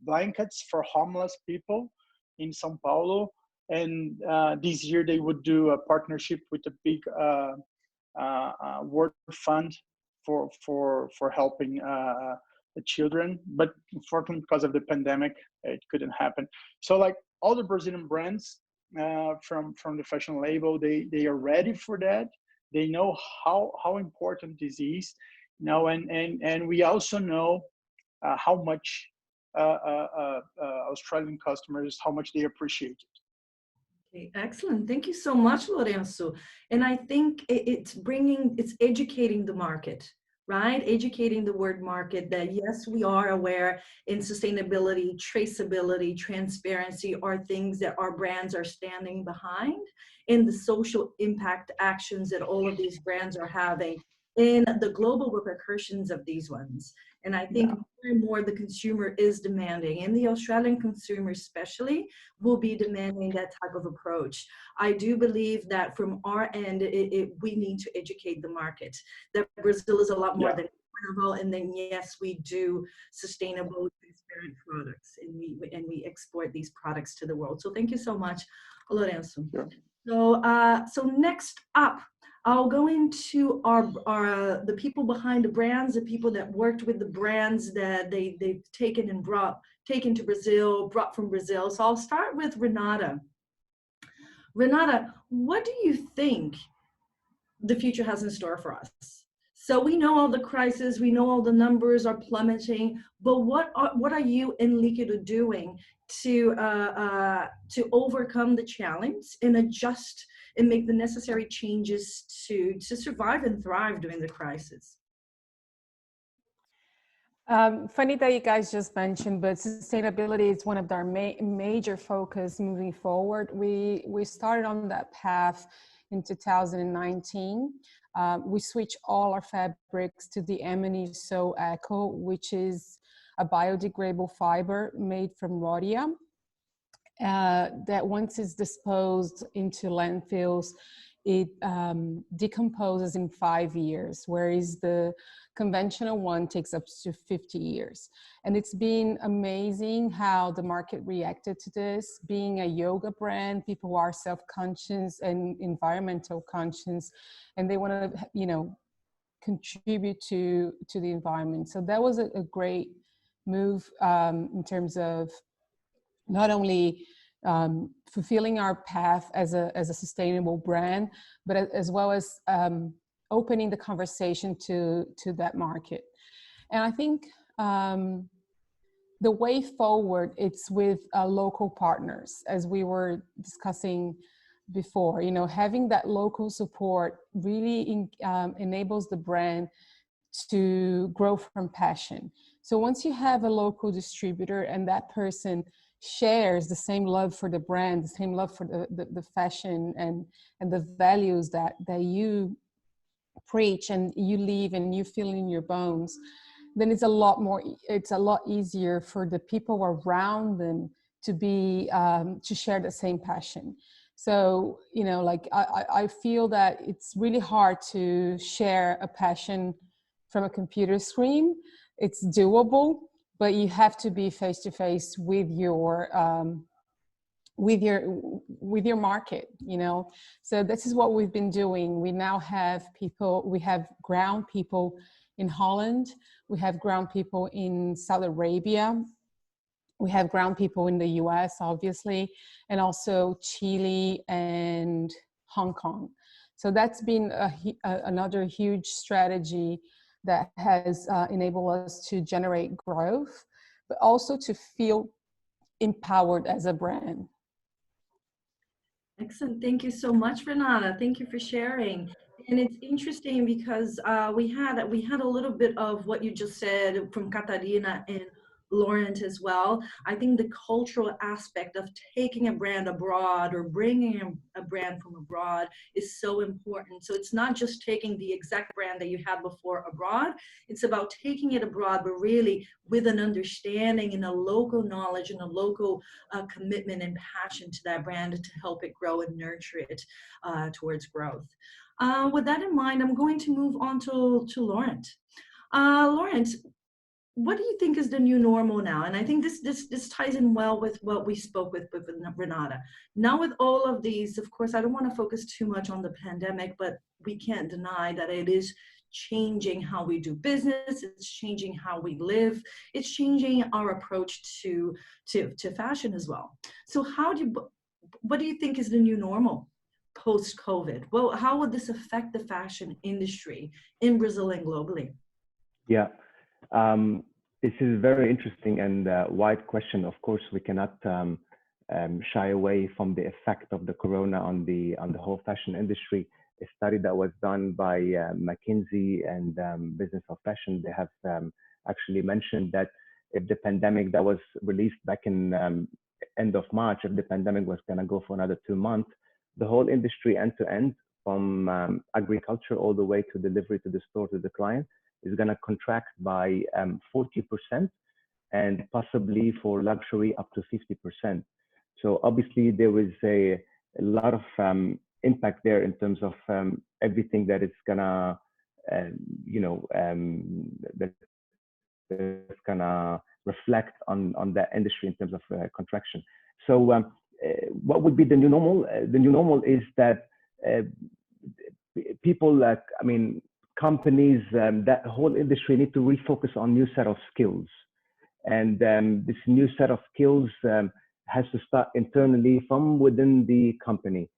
blankets for homeless people in São Paulo, and this year they would do a partnership with a big World Fund for helping the children, but unfortunately because of the pandemic it couldn't happen. So like all the Brazilian brands from the fashion label, they are ready for that. They know how important this is, you know, and we also know how much Australian customers, how much they appreciate it. Okay, excellent. Thank you so much, Lourenço. And I think it's educating the market, right? Educating the word market that yes, we are aware in sustainability, traceability, transparency are things that our brands are standing behind, and the social impact actions that all of these brands are having in the global repercussions of these ones. And I think more and more the consumer is demanding, and the Australian consumer especially will be demanding that type of approach. I do believe that from our end, we need to educate the market, that Brazil is a lot more than carnival, and then yes, we do sustainable, transparent products, and we export these products to the world. So thank you so much, Lourenço. Yeah. So next up, I'll go into the people behind the brands, the people that worked with the brands that they've taken and taken to Brazil, brought from Brazil. So I'll start with Renata. Renata, what do you think the future has in store for us? So we know all the crises, we know all the numbers are plummeting, but what are you in Liquido doing to overcome the challenge and adjust and make the necessary changes to survive and thrive during the crisis? Funny that you guys just mentioned, but sustainability is one of our major focus moving forward. We started on that path in 2019. We switched all our fabrics to the Emeritus Eco, which is a biodegradable fiber made from rhodia. That once it's disposed into landfills, it decomposes in 5 years, whereas the conventional one takes up to 50 years. And it's been amazing how the market reacted to this. Being a yoga brand, people are self-conscious and environmental conscious, and they want to, you know, contribute to the environment. So that was a great move in terms of not only fulfilling our path as a sustainable brand, but as well as opening the conversation to that market. And I think the way forward, it's with local partners, as we were discussing before, you know, having that local support really enables the brand to grow from passion. So once you have a local distributor and that person shares the same love for the brand, the same love for the fashion and the values that you preach and you live and you feel in your bones, then it's a lot easier for the people around them to be to share the same passion. So, you know, like I feel that it's really hard to share a passion from a computer screen. It's doable, but you have to be face to face with your market, you know. So this is what we've been doing. We now have people, we have ground people in Holland, we have ground people in Saudi Arabia, we have ground people in the US, obviously, and also Chile and Hong Kong. So that's been another huge strategy that has enabled us to generate growth, but also to feel empowered as a brand. Excellent. Thank you so much, Renata. Thank you for sharing. And it's interesting because we had a little bit of what you just said from Caterina and Laurent as well. I think the cultural aspect of taking a brand abroad or bringing a brand from abroad is so important. So it's not just taking the exact brand that you had before abroad. It's about taking it abroad, but really with an understanding and a local knowledge and a local commitment and passion to that brand to help it grow and nurture it towards growth. With that in mind, I'm going to move on to Laurent. Laurent, what do you think is the new normal now? And I think this ties in well with what we spoke with Renata. Now with all of these, of course, I don't want to focus too much on the pandemic, but we can't deny that it is changing how we do business. It's changing how we live. It's changing our approach to fashion as well. So what do you think is the new normal post-COVID? Well, how would this affect the fashion industry in Brazil and globally? Yeah. This is a very interesting and wide question. Of course, we cannot shy away from the effect of the corona on the whole fashion industry. A study that was done by McKinsey and Business of Fashion, they have actually mentioned that if the pandemic that was released back in end of March, if the pandemic was going to go for another 2 months, the whole industry end to end, from agriculture all the way to delivery to the store to the client, is going to contract by 40%, and possibly for luxury up to 50%. So obviously there was a lot of impact there in terms of everything that is gonna, that's gonna reflect on that industry in terms of contraction. So what would be the new normal? The new normal is that people, companies, that whole industry need to refocus on new set of skills. And this new set of skills has to start internally from within the company.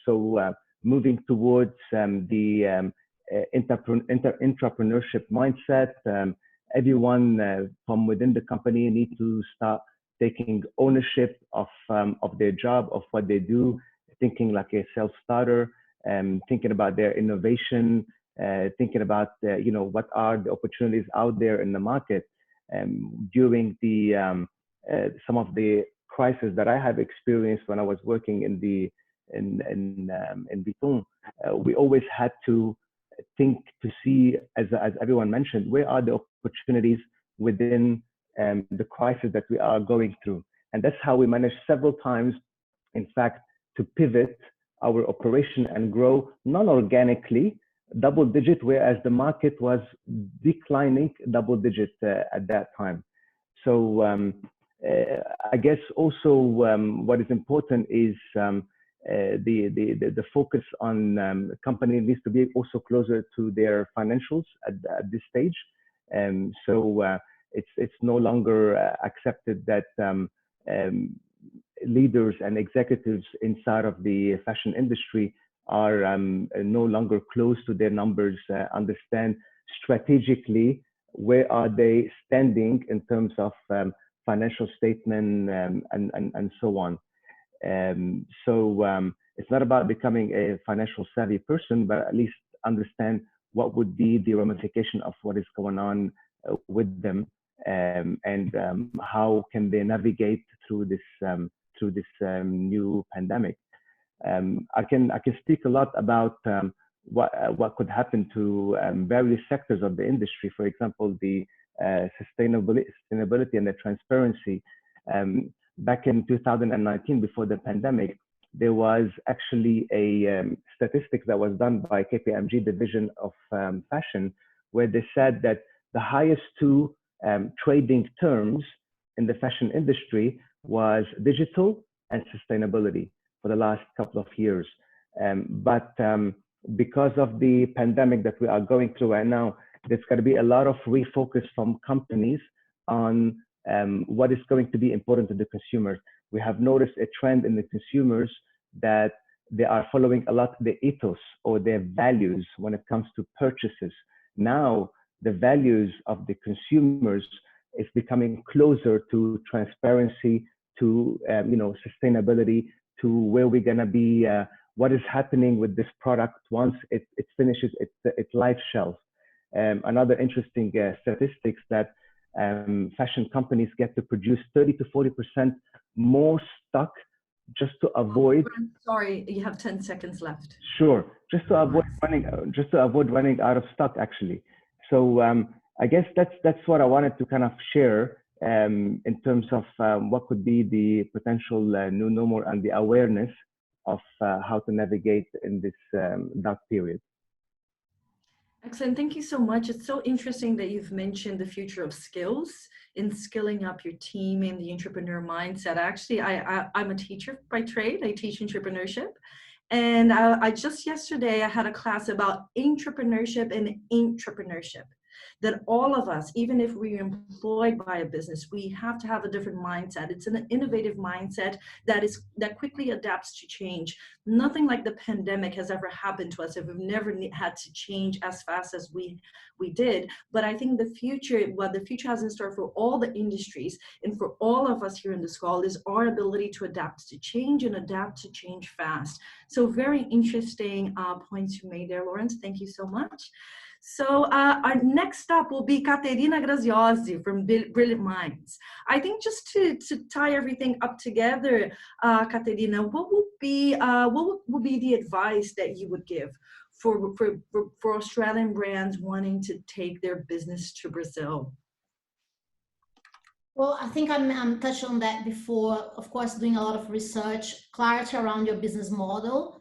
So moving towards the entrepreneurship mindset, everyone from within the company need to start taking ownership of their job, of what they do, thinking like a self-starter, thinking about their innovation, thinking about what are the opportunities out there in the market. During the some of the crises that I have experienced when I was working in Vuitton, we always had to think to see, as everyone mentioned, where are the opportunities within the crisis that we are going through. And that's how we managed several times, in fact, to pivot our operation and grow non-organically, double-digit, whereas the market was declining double-digit at that time. So I guess also what is important is the focus on the company needs to be also closer to their financials at this stage. So it's no longer accepted that leaders and executives inside of the fashion industry are no longer close to their numbers, understand strategically where are they standing in terms of financial statement and so on. So it's not about becoming a financial savvy person, but at least understand what would be the ramification of what is going on with them, and how can they navigate through this new pandemic. I can speak a lot about what could happen to various sectors of the industry. For example, the sustainability and the transparency. Back in 2019, before the pandemic, there was actually a statistics that was done by KPMG division of fashion, where they said that the highest two trading terms in the fashion industry was digital and sustainability for the last couple of years. But because of the pandemic that we are going through right now, there's going to be a lot of refocus from companies on what is going to be important to the consumers. We have noticed a trend in the consumers that they are following a lot the ethos or their values when it comes to purchases. Now, the values of the consumers is becoming closer to transparency, to sustainability, to where we're going to be, what is happening with this product once it finishes its life shelf. Another interesting statistics that fashion companies get to produce 30 to 40% more stock just to avoid. Sorry, you have 10 seconds left. Sure, just to avoid running out of stock, actually. So I guess that's what I wanted to kind of share in terms of what could be the potential new normal and the awareness of how to navigate in this dark period. Excellent. Thank you so much. It's so interesting that you've mentioned the future of skills in skilling up your team and the entrepreneur mindset. Actually, I'm a teacher by trade. I teach entrepreneurship. And I just yesterday, I had a class about entrepreneurship and intrapreneurship. That all of us, even if we're employed by a business, we have to have a different mindset. It's an innovative mindset that quickly adapts to change. Nothing like the pandemic has ever happened to us if we've never had to change as fast as we did. But I think the future, what the future has in store for all the industries and for all of us here in this call is our ability to adapt to change and adapt to change fast. So very interesting points you made there, Laurent. Thank you so much. So our next up will be Caterina Graziosi from Brilliant Minds. I think just to tie everything up together, Caterina, what would be the advice that you would give for Australian brands wanting to take their business to Brazil? Well, I think I'm touched on that before. Of course, doing a lot of research, clarity around your business model.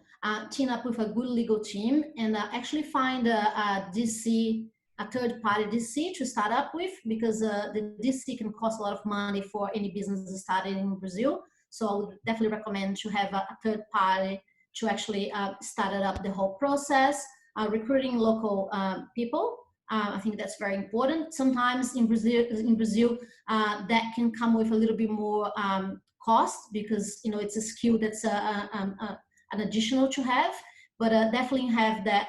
Team up with a good legal team and actually find a DC, a third-party DC to start up with, because the DC can cost a lot of money for any business started in Brazil. So I would definitely recommend to have a third party to actually start up the whole process, recruiting local people. I think that's very important. Sometimes in Brazil, that can come with a little bit more cost, because it's a skill that's an additional to have, but definitely have that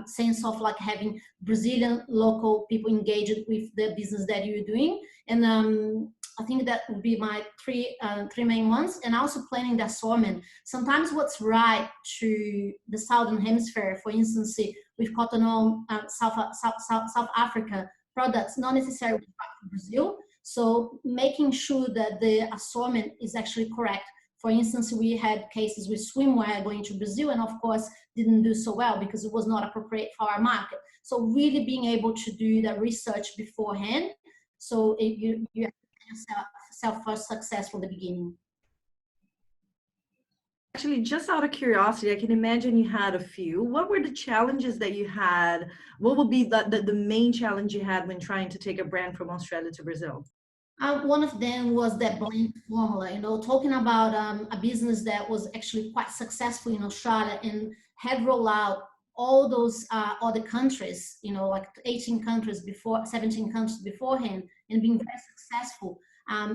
sense of like having Brazilian local people engaged with the business that you're doing. And I think that would be my three main ones. And also planning the assortment. Sometimes what's right to the Southern Hemisphere, for instance, with cotton on South Africa products, not necessarily for Brazil. So making sure that the assortment is actually correct. For instance, we had cases with swimwear going to Brazil and of course didn't do so well because it was not appropriate for our market. So really being able to do that research beforehand, so you have yourself first success from the beginning. Actually, just out of curiosity, I can imagine you had a few. What were the challenges that you had? What would be the main challenge you had when trying to take a brand from Australia to Brazil? One of them was that blend formula, talking about a business that was actually quite successful in Australia and had rolled out all those other countries, like 18 countries before, 17 countries beforehand, and being very successful.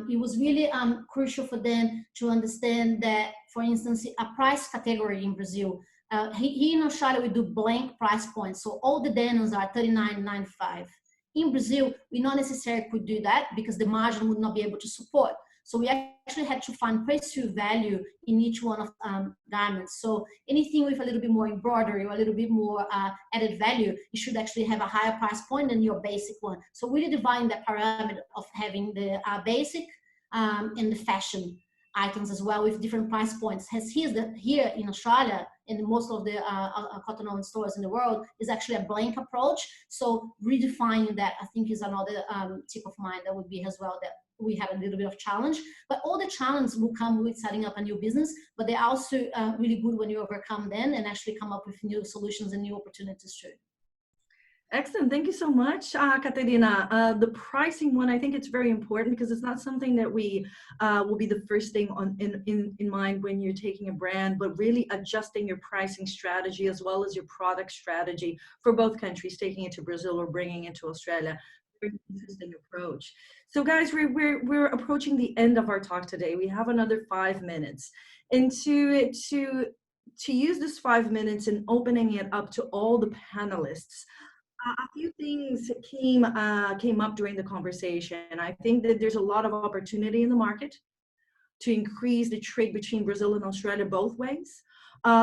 It was really crucial for them to understand that, for instance, a price category in Brazil, here in Australia, we do blank price points. So all the denims are $39.95. In Brazil, we not necessarily could do that because the margin would not be able to support. So we actually had to find price to value in each one of garments. So anything with a little bit more embroidery or a little bit more added value, you should actually have a higher price point than your basic one. So really define that parameter of having the basic and the fashion items as well with different price points. As here in Australia, in most of the cotton on stores in the world, is actually a blank approach. So redefining that, I think, is another tip of mine that would be as well that we have a little bit of challenge. But all the challenges will come with setting up a new business, but they're also really good when you overcome them and actually come up with new solutions and new opportunities too. Excellent. Thank you so much, Caterina. The pricing one, I think it's very important because it's not something that we will be the first thing in mind when you're taking a brand, but really adjusting your pricing strategy as well as your product strategy for both countries, taking it to Brazil or bringing it to Australia. Very interesting approach. So guys, we're approaching the end of our talk today. We have another 5 minutes. And to use this 5 minutes and opening it up to all the panelists, a few things came up during the conversation. I think that there's a lot of opportunity in the market to increase the trade between Brazil and Australia both ways.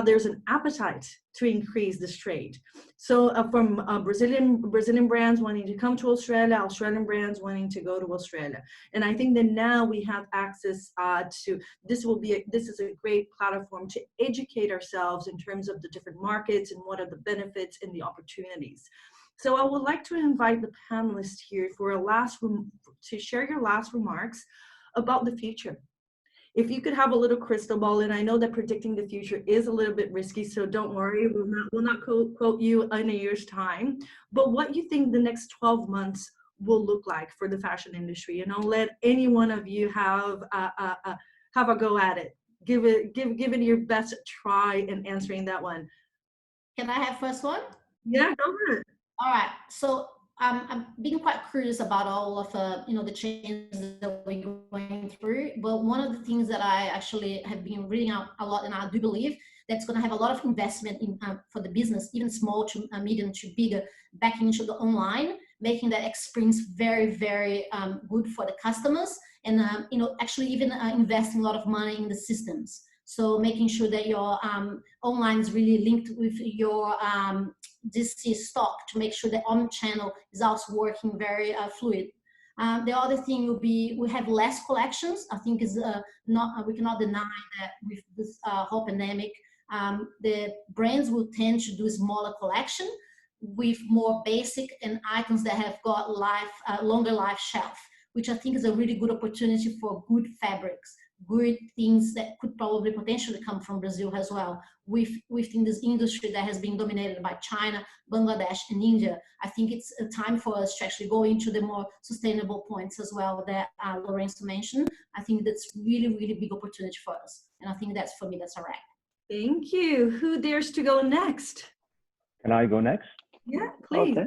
There's an appetite to increase this trade. So from Brazilian brands wanting to come to Australia, Australian brands wanting to go to Australia. And I think that now we have access to, this is a great platform to educate ourselves in terms of the different markets and what are the benefits and the opportunities. So I would like to invite the panelists here for to share your last remarks about the future. If you could have a little crystal ball, and I know that predicting the future is a little bit risky, so don't worry, we'll not quote you in a year's time, but what you think the next 12 months will look like for the fashion industry, and I'll let any one of you have a go at it. Give it your best try in answering that one. Can I have first one? Yeah, go for it. All right, so I'm being quite curious about all of the changes that we're going through. But one of the things that I actually have been reading out a lot, and I do believe that's going to have a lot of investment in for the business, even small to medium to bigger, back into the online, making that experience very, very good for the customers, and actually even investing a lot of money in the systems. So making sure that your online is really linked with your DC stock to make sure the omnichannel is also working very fluid. The other thing will be we have less collections. I think is we cannot deny that with this whole pandemic, the brands will tend to do a smaller collection with more basic and items that have got longer life shelf, which I think is a really good opportunity for good fabrics, good things that could probably potentially come from Brazil as well. Within this industry that has been dominated by China, Bangladesh, and India, I think it's a time for us to actually go into the more sustainable points as well that Lourenço mentioned. I think that's really, really big opportunity for us. And I think that's, for me, that's a wrap. Thank you. Who dares to go next? Can I go next? Yeah, please. Okay.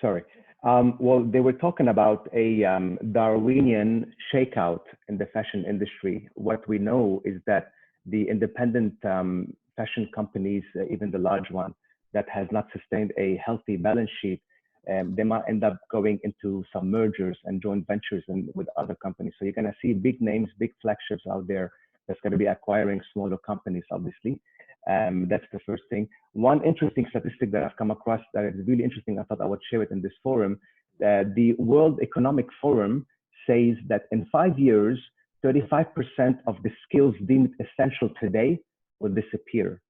Sorry. Well, they were talking about a Darwinian shakeout in the fashion industry. What we know is that the independent fashion companies, even the large one, that has not sustained a healthy balance sheet, they might end up going into some mergers and joint ventures with other companies. So you're going to see big names, big flagships out there that's going to be acquiring smaller companies, obviously. That's the first thing. One interesting statistic that I've come across that is really interesting, I thought I would share it in this forum. The World Economic Forum says that in 5 years, 35% of the skills deemed essential today will disappear.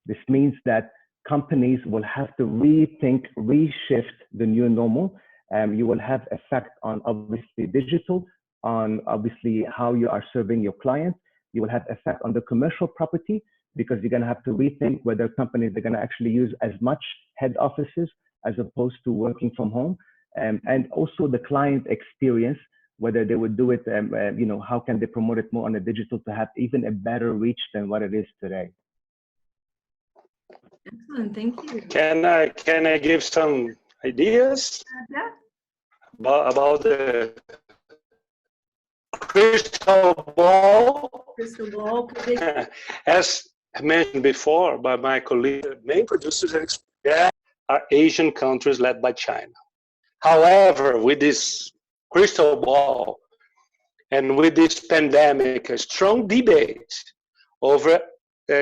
This means that companies will have to rethink, reshift the new normal. You will have effect on obviously digital, on obviously how you are serving your clients. You will have effect on the commercial property, because you're going to have to rethink whether companies are going to actually use as much head offices as opposed to working from home. And also the client experience, whether they would do it, how can they promote it more on the digital to have even a better reach than what it is today. Excellent, thank you. Can I give some ideas? Yeah. About the crystal ball? Crystal ball. As mentioned before by my colleague, the main producers are Asian countries led by China. However, with this crystal ball, And with this pandemic, a strong debate over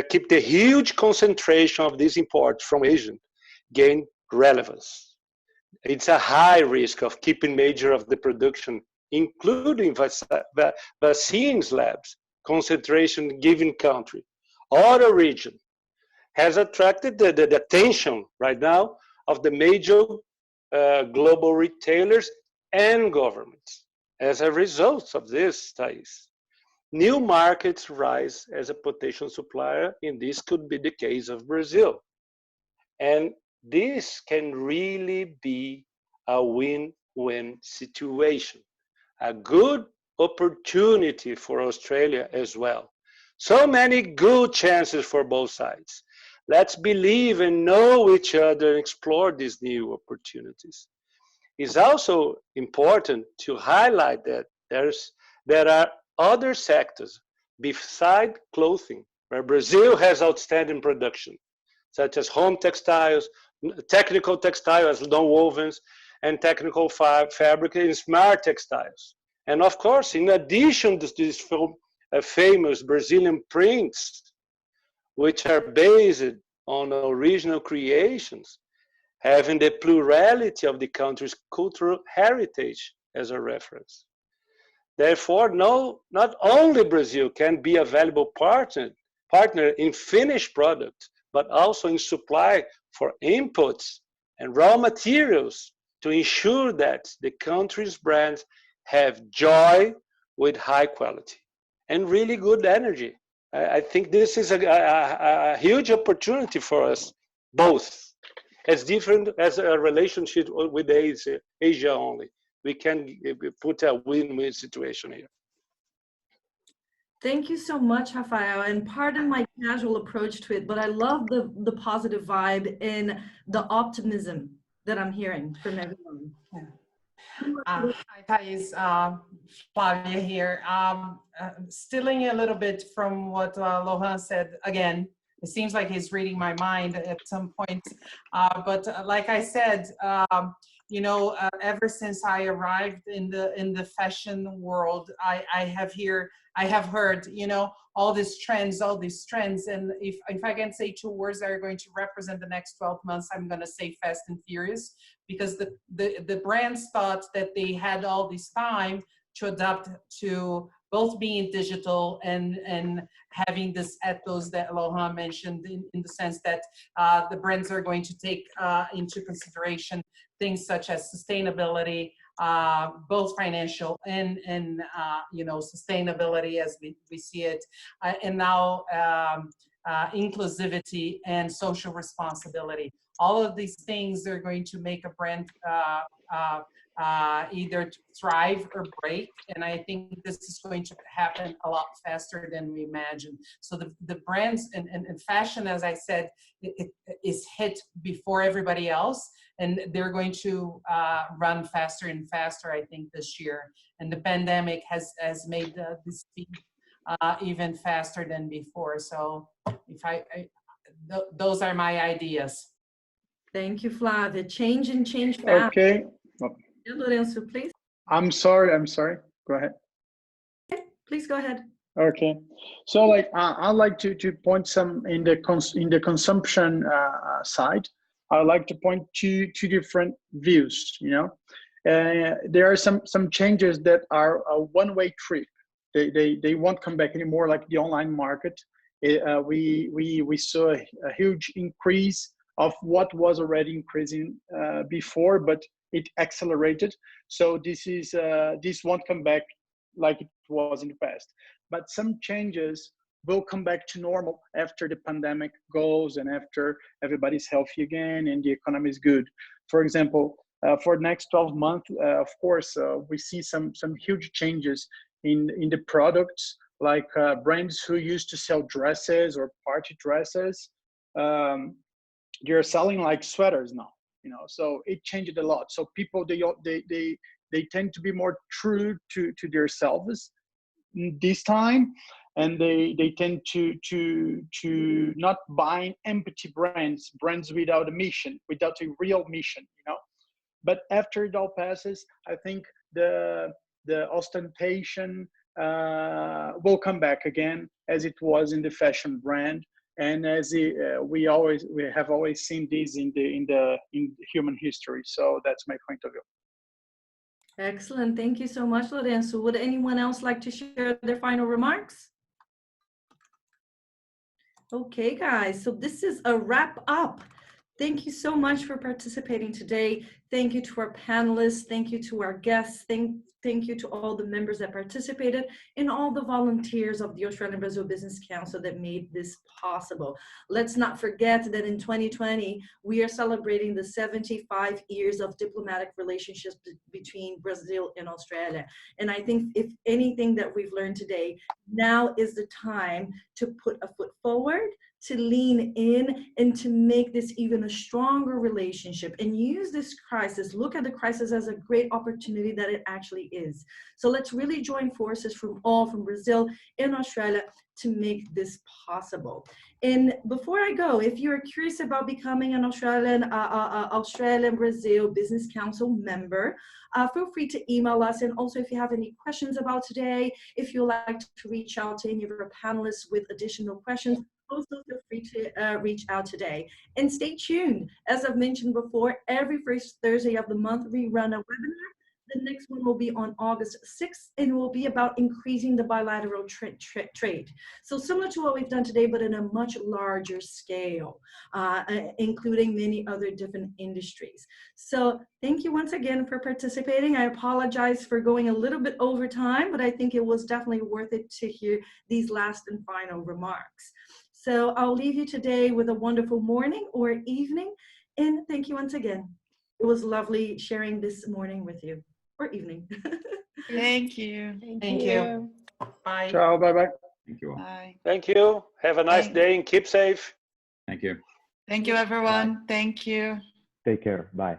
keep the huge concentration of these imports from Asia gain relevance. It's a high risk of keeping major of the production, including vaccines labs, concentration in given country or a region, has attracted the attention right now of the major global retailers and governments. As a result of this, Thais, new markets rise as a potential supplier, and this could be the case of Brazil. And this can really be a win-win situation, a good opportunity for Australia as well. So many good chances for both sides. Let's believe and know each other and explore these new opportunities. It's also important to highlight that there are other sectors beside clothing where Brazil has outstanding production, such as home textiles, technical textiles, non-wovens, and technical fabric and smart textiles. And of course, in addition to these famous Brazilian prints, which are based on original creations, having the plurality of the country's cultural heritage as a reference. Therefore, not only Brazil can be a valuable partner in finished products, but also in supply for inputs and raw materials to ensure that the country's brands have joy with high quality and really good energy. I think this is a huge opportunity for us both. As different as a relationship with Asia only. We can put a win-win situation here. Thank you so much, Rafael. And pardon my casual approach to it, but I love the positive vibe and the optimism that I'm hearing from everyone. Hi, Thais. Flavia here. Stealing a little bit from what Laurent said again. It seems like he's reading my mind at some point. But like I said, you know, ever since I arrived in the fashion world, I have heard, you know, all these trends. And if I can say two words that are going to represent the next 12 months, I'm going to say fast and furious, because the brands thought that they had all this time to adapt to both being digital and having this ethos that Laurent mentioned, in the sense that the brands are going to take into consideration things such as sustainability, both financial and you know, sustainability as we see it, and now inclusivity and social responsibility. All of these things are going to make a brand either thrive or break, and I think this is going to happen a lot faster than we imagine. So the brands and fashion, as I said, it is hit before everybody else, and they're going to run faster and faster, I think, this year. And the pandemic has made this speed even faster than before. So if those are my ideas. Thank you, Flavia. Change fast. Okay. Yeah, Lourenço, please. I'm sorry. Go ahead. Okay, please go ahead. Okay. So like I'd like to point some in the consumption side. I'd like to point to two different views. You know, there are some changes that are a one-way trip. They won't come back anymore, like the online market. We saw a huge increase of what was already increasing before, but it accelerated. So this won't come back like it was in the past. But some changes will come back to normal after the pandemic goes and after everybody's healthy again and the economy is good. For example, for the next 12 months, of course, we see some huge changes in the products, like brands who used to sell dresses or party dresses. They're selling like sweaters now, you know, so it changed a lot. So people, they tend to be more true to themselves this time, and they tend to not buy empty brands without a mission, without a real mission, you know. But after it all passes, I think the ostentation will come back again, as it was in the fashion brand, and as we have always seen this in human history. So that's my point of view. Excellent. Thank you so much, Lourenço. Would anyone else like to share their final remarks? Okay, guys, so this is a wrap up. Thank you so much for participating today. Thank you to our panelists. Thank you to our guests. Thank you to all the members that participated and all the volunteers of the Australian-Brazil Business Council that made this possible. Let's not forget that in 2020, we are celebrating the 75 years of diplomatic relationships between Brazil and Australia. And I think if anything that we've learned today, now is the time to put a foot forward, to lean in, and to make this even a stronger relationship and use this crisis, look at the crisis as a great opportunity that it actually is. So let's really join forces from Brazil and Australia to make this possible. And before I go, if you're curious about becoming an Australian-Brazil Business Council member, feel free to email us. And also, if you have any questions about today, if you'd like to reach out to any of our panelists with additional questions, also feel free to reach out today. And stay tuned. As I've mentioned before, every first Thursday of the month, we run a webinar. The next one will be on August 6th, and it will be about increasing the bilateral trade. So similar to what we've done today, but in a much larger scale, including many other different industries. So thank you once again for participating. I apologize for going a little bit over time, but I think it was definitely worth it to hear these last and final remarks. So I'll leave you today with a wonderful morning or evening, and thank you once again. It was lovely sharing this morning with you. Or evening. Thank you. Thank you. Bye. Ciao, bye-bye. Thank you all. Bye. Thank you. Have a nice day and keep safe. Thank you. Thank you, everyone. Thank you. Take care. Bye.